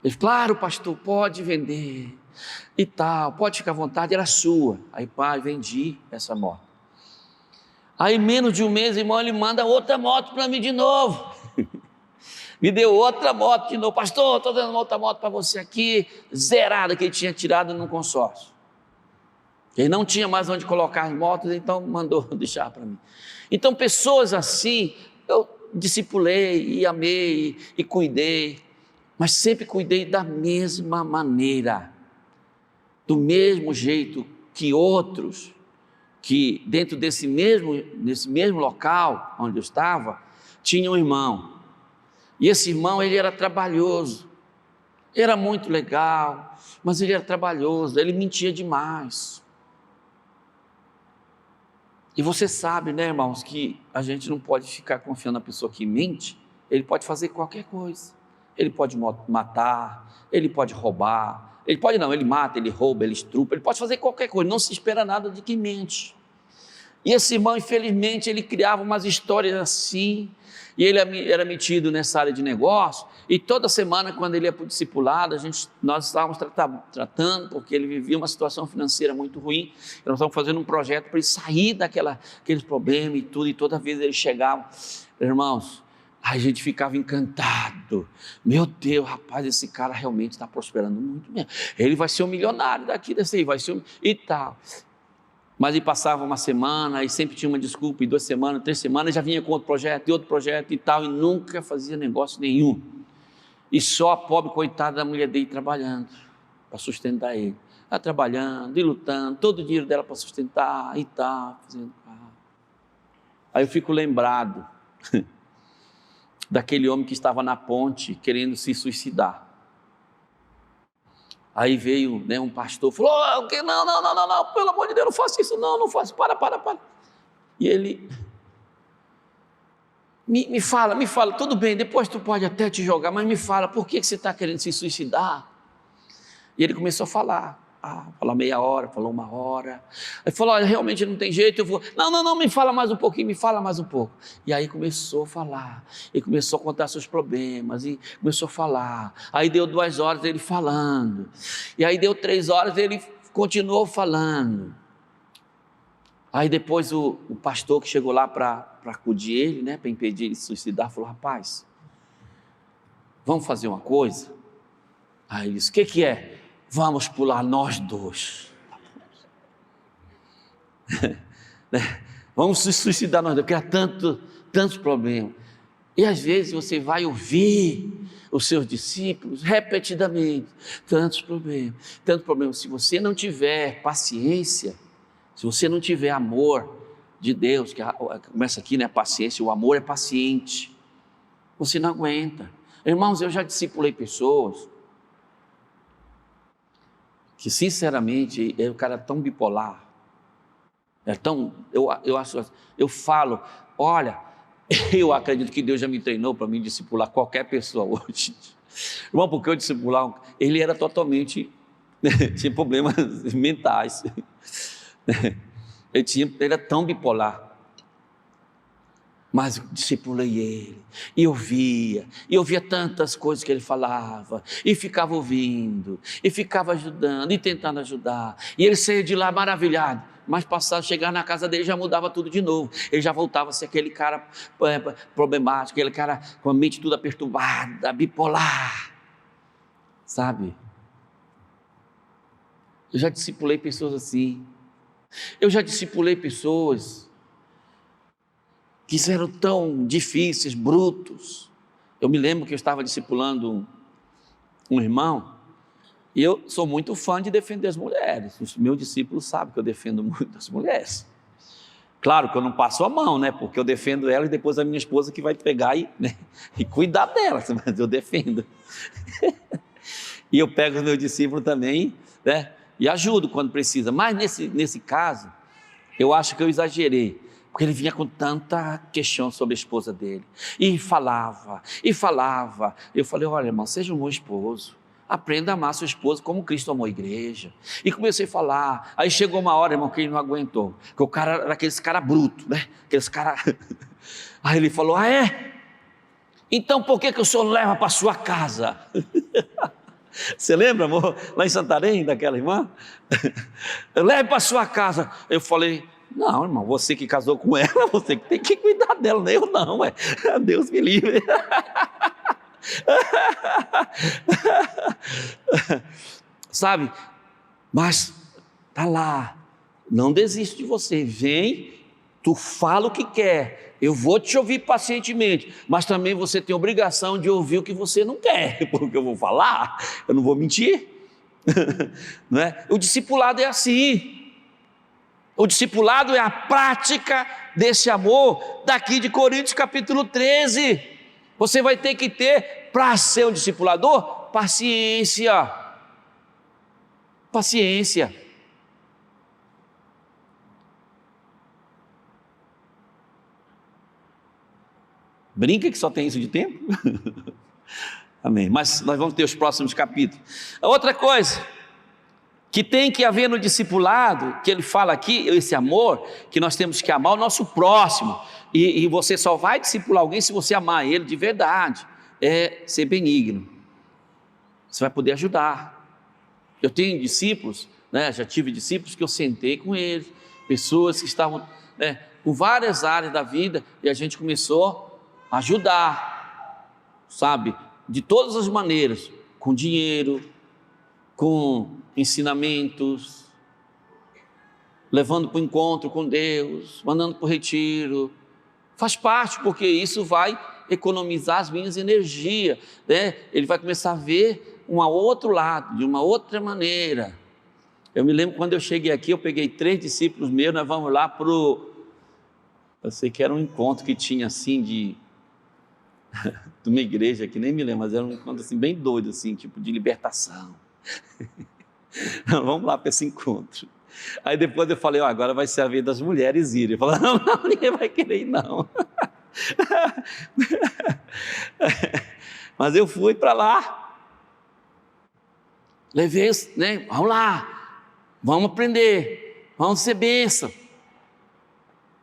Ele falou, claro pastor, pode vender e tal, pode ficar à vontade, era sua. Aí pai, vendi essa moto. Aí menos de 1 mês, irmão, ele manda outra moto para mim de novo. Me deu outra moto de novo, pastor, estou dando outra moto para você aqui, zerada, que ele tinha tirado no consórcio. Ele não tinha mais onde colocar as motos, então mandou deixar para mim. Então pessoas assim, eu discipulei e amei e cuidei, mas sempre cuidei da mesma maneira, do mesmo jeito que outros, que dentro nesse mesmo local onde eu estava, tinha um irmão, e esse irmão ele era trabalhoso, era muito legal, mas ele era trabalhoso, ele mentia demais. E você sabe, né, irmãos, que a gente não pode ficar confiando na pessoa que mente. Ele pode fazer qualquer coisa, ele pode matar, ele pode roubar, ele mata, ele rouba, ele estrupa, ele pode fazer qualquer coisa, não se espera nada de quem mente. E esse irmão, infelizmente, ele criava umas histórias assim, e ele era metido nessa área de negócio, e toda semana, quando ele ia para o discipulado, nós estávamos tratando, porque ele vivia uma situação financeira muito ruim, e nós estávamos fazendo um projeto para ele sair daqueles problemas e tudo, e toda vez ele chegava, irmãos, a gente ficava encantado, meu Deus, rapaz, esse cara realmente está prosperando muito mesmo, ele vai ser um milionário daqui, desse aí, vai ser e tal. Mas ele passava uma semana e sempre tinha uma desculpa, e 2 semanas, 3 semanas, já vinha com outro projeto e outro projeto e tal, e nunca fazia negócio nenhum. E só a pobre coitada da mulher dele trabalhando para sustentar ele. Ela trabalhando e lutando, todo o dinheiro dela para sustentar e tal. Aí eu fico lembrado daquele homem que estava na ponte querendo se suicidar. Aí veio, né, um pastor, falou, não, pelo amor de Deus, não faça isso, não faça, para. E ele, me fala, tudo bem, depois tu pode até te jogar, mas me fala, por que você está querendo se suicidar? E ele começou a falar, Fala meia hora, falou 1 hora. Aí falou, olha, realmente não tem jeito, eu vou... Não, me fala mais um pouquinho, me fala mais um pouco. E aí começou a falar, e começou a contar seus problemas, e começou a falar. Aí deu 2 horas ele falando, e aí deu 3 horas ele continuou falando. Aí depois o pastor que chegou lá para acudir ele, né, para impedir ele de se suicidar, falou, rapaz, vamos fazer uma coisa? Aí ele disse, o que é? Vamos pular nós 2. Vamos se suicidar nós 2, porque há tantos problemas. E às vezes você vai ouvir os seus discípulos repetidamente, tantos problemas. Se você não tiver paciência, se você não tiver amor de Deus, que começa aqui, né, paciência, o amor é paciente, você não aguenta. Irmãos, eu já discipulei pessoas que sinceramente, o cara é tão bipolar, eu falo, olha, eu acredito que Deus já me treinou para me discipular qualquer pessoa hoje. Irmão, porque eu discipular, ele era totalmente, tinha problemas mentais, ele era tão bipolar, mas eu discipulei ele, e eu via tantas coisas que ele falava, e ficava ouvindo, e ficava ajudando, e tentando ajudar, e ele saía de lá maravilhado, mas passado, chegar na casa dele já mudava tudo de novo, ele já voltava a ser aquele cara problemático, aquele cara com a mente toda perturbada, bipolar, sabe? Eu já discipulei pessoas assim, eu já discipulei pessoas que eram tão difíceis, brutos. Eu me lembro que eu estava discipulando um irmão, e eu sou muito fã de defender as mulheres. Os meus discípulos sabem que eu defendo muito as mulheres. Claro que eu não passo a mão, né? Porque eu defendo elas e depois a minha esposa que vai pegar e cuidar delas, mas eu defendo. E eu pego os meus discípulos também, né? E ajudo quando precisa. Mas nesse caso, eu acho que eu exagerei, porque ele vinha com tanta questão sobre a esposa dele, e falava, eu falei, olha irmão, seja um bom esposo, aprenda a amar sua esposa como Cristo amou a igreja, e comecei a falar, aí chegou uma hora, irmão, que ele não aguentou, que o cara era aqueles cara bruto, né, aí ele falou, então por que o senhor leva para sua casa? Você lembra, amor, lá em Santarém, daquela irmã? Leve para sua casa. Eu falei, não, irmão, você que casou com ela, você que tem que cuidar dela, nem eu não, Deus me livre. Sabe, mas tá lá, não desiste de você, vem, tu fala o que quer, eu vou te ouvir pacientemente, mas também você tem a obrigação de ouvir o que você não quer, porque eu vou falar, eu não vou mentir, não é? O discipulado é assim. O discipulado é a prática desse amor daqui de Coríntios capítulo 13. Você vai ter que ter, para ser um discipulador, paciência. Paciência. Brinca que só tem isso de tempo? Amém. Mas nós vamos ter os próximos capítulos. A outra coisa que tem que haver no discipulado, que ele fala aqui, esse amor, que nós temos que amar o nosso próximo, e você só vai discipular alguém se você amar ele de verdade, é ser benigno, você vai poder ajudar. Eu tenho discípulos, né, já tive discípulos que eu sentei com eles, pessoas que estavam com várias áreas da vida, e a gente começou a ajudar, sabe, de todas as maneiras, com dinheiro, com ensinamentos, levando para o encontro com Deus, mandando para o retiro, faz parte, porque isso vai economizar as minhas energias, né? Ele vai começar a ver um outro lado, de uma outra maneira. Eu me lembro quando eu cheguei aqui, eu peguei 3 discípulos meus, nós vamos lá eu sei que era um encontro que tinha assim de uma igreja que nem me lembro, mas era um encontro assim bem doido, assim, tipo de libertação. Vamos lá para esse encontro. Aí depois eu falei, agora vai ser a vez das mulheres irem. Eu falei, não, ninguém vai querer ir não. Mas eu fui para lá, levei, né? Vamos lá, Vamos aprender, vamos ser bênção.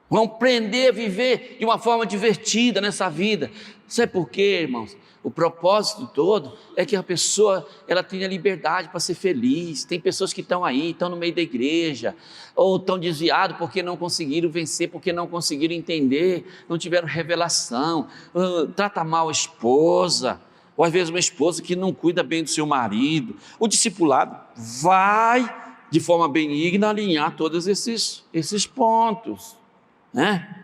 Vamos aprender a viver de uma forma divertida nessa vida. Sabe por quê, irmãos? O propósito todo é que a pessoa ela tenha liberdade para ser feliz. Tem pessoas que estão aí, estão no meio da igreja, ou estão desviados porque não conseguiram vencer, porque não conseguiram entender, não tiveram revelação, trata mal a esposa, ou às vezes uma esposa que não cuida bem do seu marido. O discipulado vai, de forma benigna, alinhar todos esses pontos, né?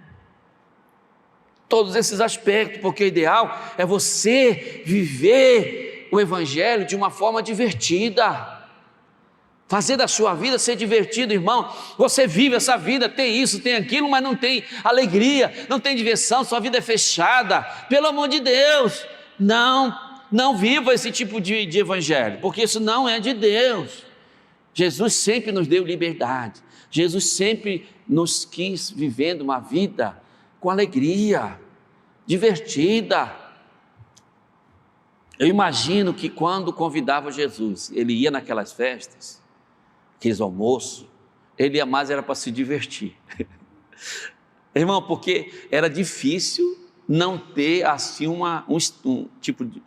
Todos esses aspectos, porque o ideal é você viver o Evangelho de uma forma divertida, fazer da sua vida ser divertido, irmão. Você vive essa vida, tem isso, tem aquilo, mas não tem alegria, não tem diversão, sua vida é fechada. Pelo amor de Deus, não viva esse tipo de Evangelho, porque isso não é de Deus. Jesus sempre nos deu liberdade, Jesus sempre nos quis vivendo uma vida com alegria, divertida. Eu imagino que quando convidava Jesus, ele ia naquelas festas, aqueles almoços, ele ia mais era para se divertir. Irmão, porque era difícil não ter assim um tipo de...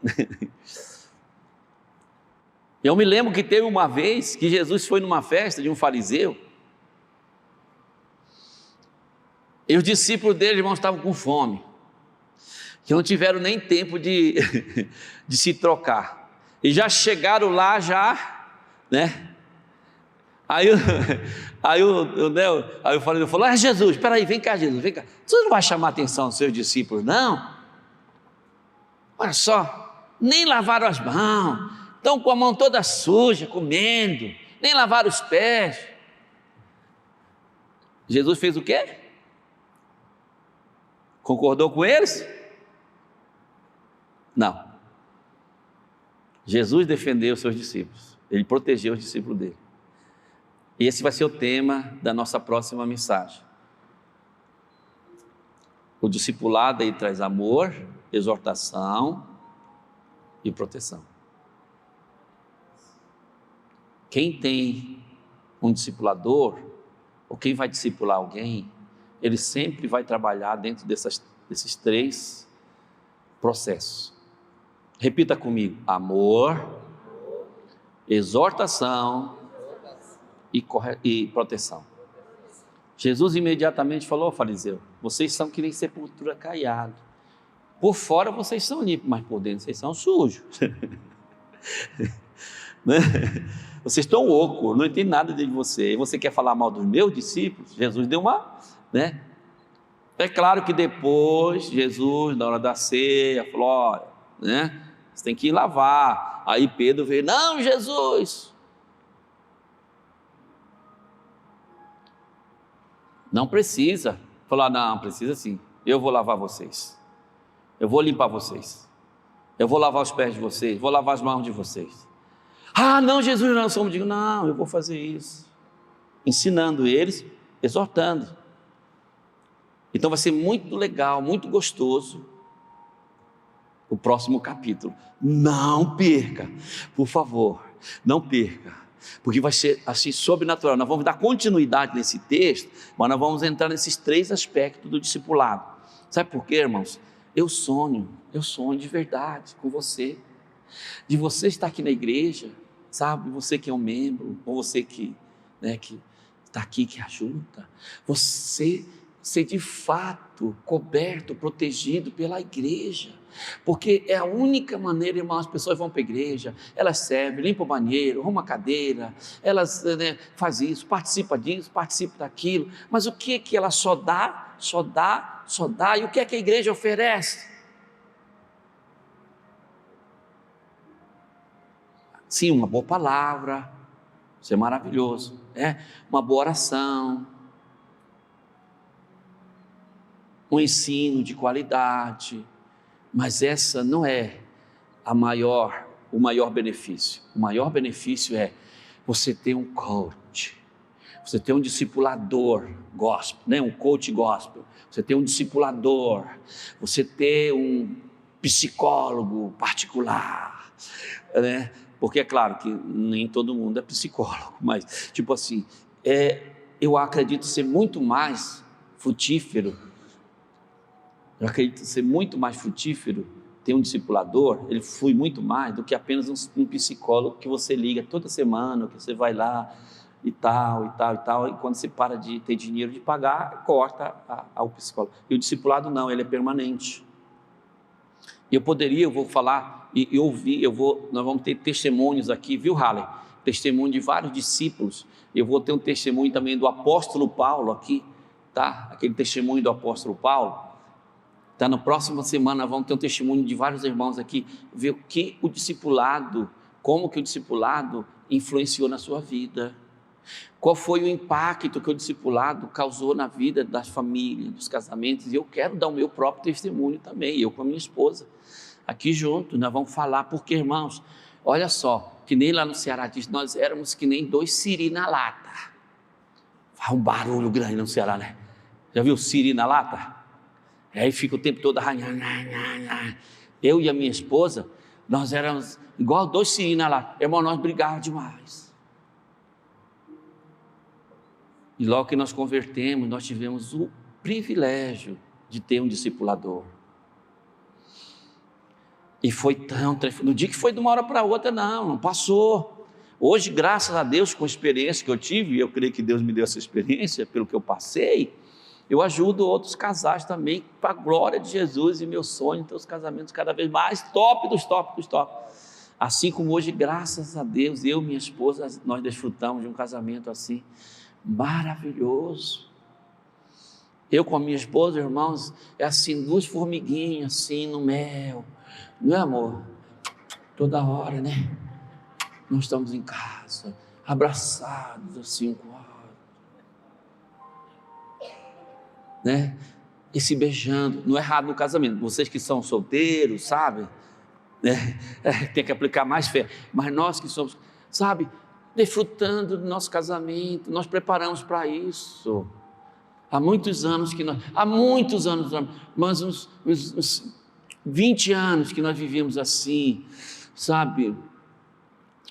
Eu me lembro que teve uma vez que Jesus foi numa festa de um fariseu, e os discípulos dele, irmãos, estavam com fome, que não tiveram nem tempo de se trocar, e já chegaram lá, né? Aí o fariseu falou: Jesus, espera aí, vem cá, Jesus, vem cá, você não vai chamar a atenção dos seus discípulos, não? Olha só, nem lavaram as mãos, estão com a mão toda suja, comendo, nem lavaram os pés. Jesus fez o quê? Concordou com eles? Não. Jesus defendeu os seus discípulos, ele protegeu os discípulos dele. E esse vai ser o tema da nossa próxima mensagem. O discipulado aí traz amor, exortação e proteção. Quem tem um discipulador, ou quem vai discipular alguém, ele sempre vai trabalhar dentro desses três processos. Repita comigo: amor, exortação e proteção. Jesus imediatamente falou ao fariseu: vocês são que nem sepultura caiada. Por fora vocês são limpos, mas por dentro vocês são sujos. Né? Vocês estão ocos, não entende nada de você. E você quer falar mal dos meus discípulos? Jesus deu uma... né? É claro que depois Jesus, na hora da ceia, falou: olha, né? Você tem que ir lavar. Aí Pedro veio: não, Jesus, não precisa. Falou: não, precisa sim, eu vou lavar vocês, eu vou limpar vocês, eu vou lavar os pés de vocês, vou lavar as mãos de vocês. Ah, não, Jesus, não somos. Digo: não, eu vou fazer isso, ensinando eles, exortando. Então vai ser muito legal, muito gostoso o próximo capítulo. Não perca, por favor, não perca, porque vai ser assim sobrenatural. Nós vamos dar continuidade nesse texto, mas nós vamos entrar nesses três aspectos do discipulado. Sabe por quê, irmãos? Eu sonho de verdade com você, de você estar aqui na igreja, sabe? Você que é um membro, ou você que está aqui, que ajuda, você ser de fato coberto, protegido pela igreja, porque é a única maneira, irmãos. As pessoas vão para a igreja, elas servem, limpam o banheiro, arrumam a cadeira, elas fazem isso, participam disso, participam daquilo, mas o que ela só dá, e o que é que a igreja oferece? Sim, uma boa palavra, isso é maravilhoso, uma boa oração, um ensino de qualidade, mas essa não é o maior benefício. O maior benefício é você ter um coach, você ter um discipulador gospel, um coach gospel, você ter um discipulador, você ter um psicólogo particular, Porque é claro que nem todo mundo é psicólogo, mas tipo assim, eu acredito ser muito mais frutífero, ter um discipulador, ele flui muito mais do que apenas um psicólogo que você liga toda semana, que você vai lá e tal, e quando você para de ter dinheiro de pagar, corta ao psicólogo. E o discipulado não, ele é permanente. Eu vou falar, nós vamos ter testemunhos aqui, viu, Halley? Testemunho de vários discípulos. Eu vou ter um testemunho também do apóstolo Paulo aqui, tá? Aquele testemunho do apóstolo Paulo. Tá, na próxima semana vamos ter um testemunho de vários irmãos aqui, ver como que o discipulado influenciou na sua vida. Qual foi o impacto que o discipulado causou na vida das famílias, dos casamentos. E eu quero dar o meu próprio testemunho também, eu com a minha esposa, aqui junto, nós vamos falar, porque irmãos, olha só, que nem lá no Ceará diz, nós éramos que nem 2 siri na lata. Faz um barulho grande no Ceará, né? Já viu siri na lata? Aí fica o tempo todo, eu e a minha esposa, nós éramos igual 2 siri na lata, irmão, nós brigávamos demais. E logo que nós convertemos, nós tivemos o privilégio de ter um discipulador. E foi no dia que foi de uma hora para outra, não passou. Hoje, graças a Deus, com a experiência que eu tive, e eu creio que Deus me deu essa experiência, pelo que eu passei, eu ajudo outros casais também, para a glória de Jesus, e meu sonho, ter os casamentos cada vez mais top dos top. Assim como hoje, graças a Deus, eu e minha esposa, nós desfrutamos de um casamento assim, maravilhoso. Eu com a minha esposa, irmãos, é assim, 2 formiguinhas assim no mel, não é, amor? Toda hora, né? Nós estamos em casa, abraçados assim, né? E se beijando. Não é errado no casamento, vocês que são solteiros, sabe, né? Tem que aplicar mais fé, mas nós que somos, sabe, desfrutando do nosso casamento, nós preparamos para isso. Há muitos anos, mas uns 20 anos que nós vivemos assim, sabe?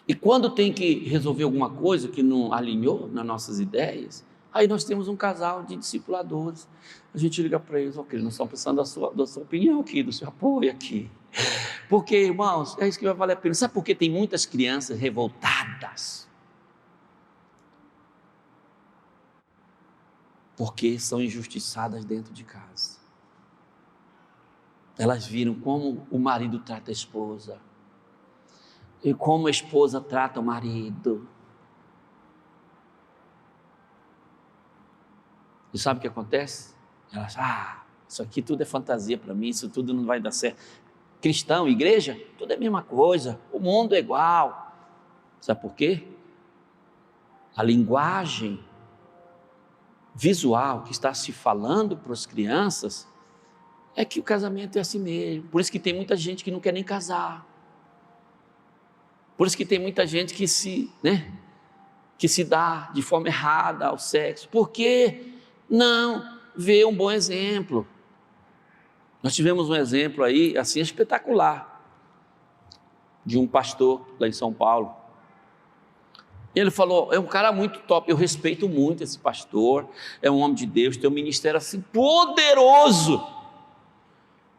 E quando tem que resolver alguma coisa que não alinhou nas nossas ideias, aí nós temos um casal de discipuladores. A gente liga para eles, ok, nós estamos precisando da sua opinião aqui, do seu apoio aqui. Porque, irmãos, é isso que vai valer a pena. Sabe por que tem muitas crianças revoltadas? Porque são injustiçadas dentro de casa. Elas viram como o marido trata a esposa e como a esposa trata o marido. E sabe o que acontece? Elas, isso aqui tudo é fantasia para mim, isso tudo não vai dar certo. Cristão, igreja, tudo é a mesma coisa, o mundo é igual. Sabe por quê? A linguagem visual que está se falando para as crianças é que o casamento é assim mesmo. Por isso que tem muita gente que não quer nem casar. Por isso que tem muita gente que se dá de forma errada ao sexo. Porque não vê um bom exemplo. Nós tivemos um exemplo aí, assim, espetacular, de um pastor lá em São Paulo. Ele falou, é um cara muito top, eu respeito muito esse pastor, é um homem de Deus, tem um ministério assim poderoso.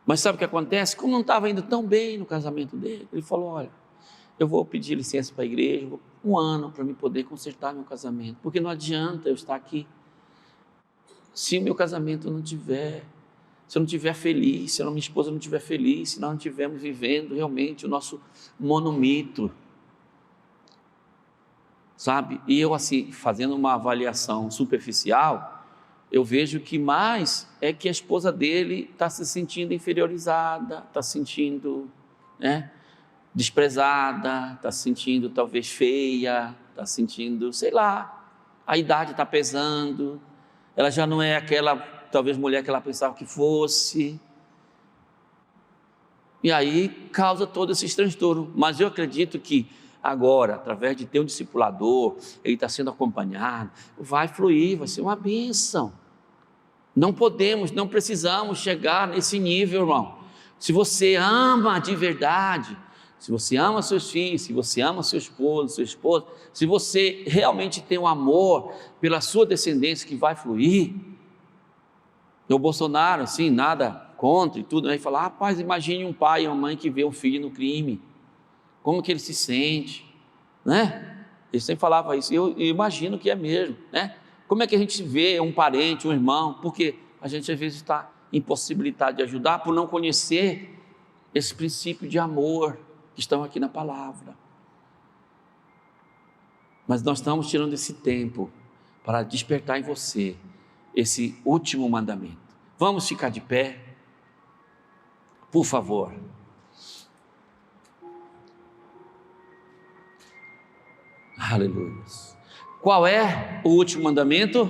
Mas sabe o que acontece? Como não estava indo tão bem no casamento dele, ele falou, olha, eu vou pedir licença para a igreja, 1 ano para mim poder consertar meu casamento, porque não adianta eu estar aqui se o meu casamento não tiver, se eu não estiver feliz, se a minha esposa não estiver feliz, se nós não estivermos vivendo realmente o nosso monomito. Sabe? E eu assim, fazendo uma avaliação superficial, eu vejo que mais é que a esposa dele está se sentindo inferiorizada, está se sentindo, desprezada, está se sentindo talvez feia, está se sentindo, sei lá, a idade está pesando, ela já não é aquela, talvez, mulher que ela pensava que fosse, e aí causa todo esse transtorno. Mas eu acredito que agora, através de ter um discipulador, ele está sendo acompanhado, vai fluir, vai ser uma bênção. Não precisamos chegar nesse nível, irmão. Se você ama de verdade, Se você ama seus filhos, se você ama seu esposo, sua esposa, se você realmente tem um amor pela sua descendência que vai fluir. O Bolsonaro, assim, nada contra e tudo, aí fala, rapaz, imagine um pai e uma mãe que vê um filho no crime, como que ele se sente, né? Ele sempre falava isso, eu imagino que é mesmo, né? Como é que a gente vê um parente, um irmão, porque a gente às vezes está impossibilitado de ajudar por não conhecer esse princípio de amor que estão aqui na palavra. Mas nós estamos tirando esse tempo para despertar em você esse último mandamento. Vamos ficar de pé, por favor. Aleluia. Qual é o último mandamento?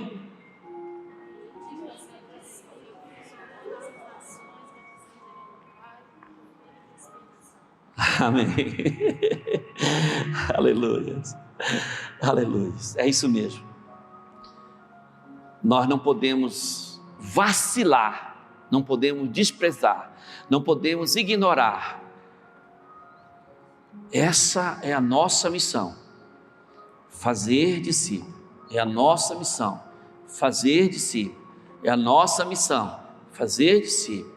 Amém. Aleluia. Aleluia. É isso mesmo. Nós não podemos vacilar, não podemos desprezar, não podemos ignorar. Essa é a nossa missão. Fazer discípulo. É a nossa missão. Fazer discípulo. É a nossa missão. Fazer discípulo.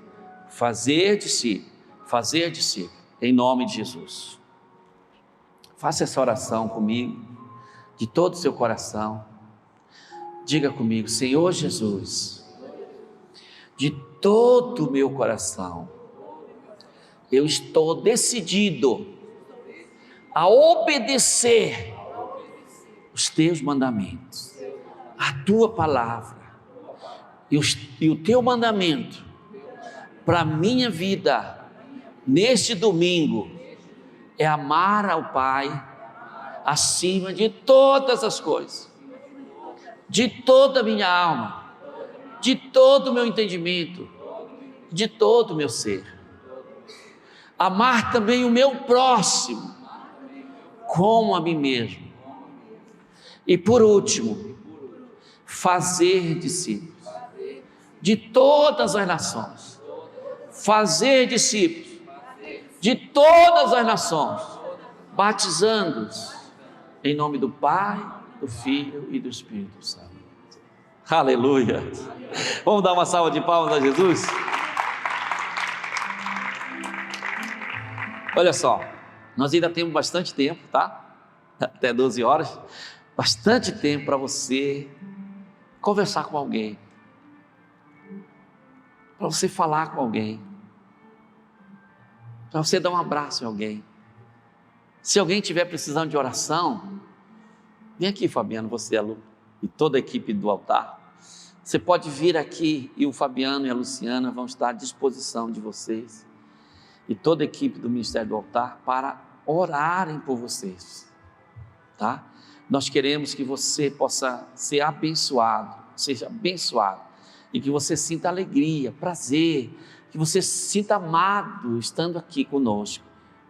Fazer discípulo. Fazer discípulo. Em nome de Jesus. Faça essa oração comigo, de todo o seu coração. Diga comigo, Senhor Jesus, de todo o meu coração, eu estou decidido a obedecer os teus mandamentos, a tua palavra e o teu mandamento para a minha vida neste domingo é amar ao Pai acima de todas as coisas, de toda a minha alma, de todo o meu entendimento, de todo o meu ser. Amar também o meu próximo como a mim mesmo. E por último, fazer discípulos de todas as nações. Fazer discípulos de todas as nações, batizando-os em nome do Pai, do Filho e do Espírito Santo. Aleluia! Vamos dar uma salva de palmas a Jesus? Olha só, nós ainda temos bastante tempo, tá? Até 12 horas, bastante tempo para você conversar com alguém, para você falar com alguém, para você dar um abraço em alguém. Se alguém estiver precisando de oração, vem aqui, Fabiano, você e toda a equipe do altar. Você pode vir aqui e o Fabiano e a Luciana vão estar à disposição de vocês e toda a equipe do Ministério do Altar para orarem por vocês, tá? Nós queremos que você possa ser abençoado, seja abençoado e que você sinta alegria, prazer, que você se sinta amado estando aqui conosco,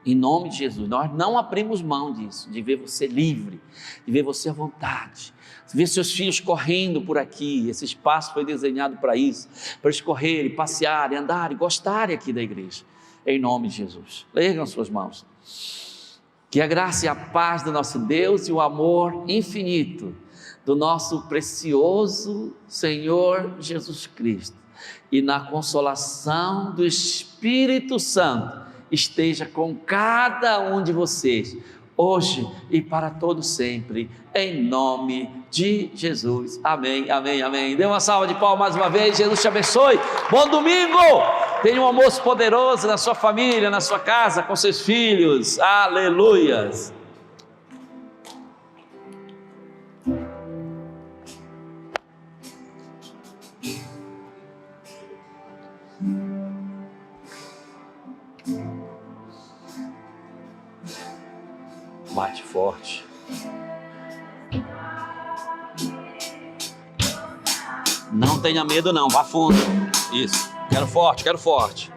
em nome de Jesus. Nós não abrimos mão disso, de ver você livre, de ver você à vontade, de ver seus filhos correndo por aqui. Esse espaço foi desenhado para isso, para eles correrem, passearem, andarem, gostarem aqui da igreja, em nome de Jesus. Ergam suas mãos. Que a graça e a paz do nosso Deus e o amor infinito do nosso precioso Senhor Jesus Cristo e na consolação do Espírito Santo esteja com cada um de vocês, hoje e para todo sempre, em nome de Jesus. Amém, amém, amém. Dê uma salva de palmas mais uma vez. Jesus te abençoe. Bom domingo. Tenha um almoço poderoso na sua família, na sua casa, com seus filhos. Aleluias. Bate forte. Não tenha medo não, vá fundo. Isso, quero forte, quero forte.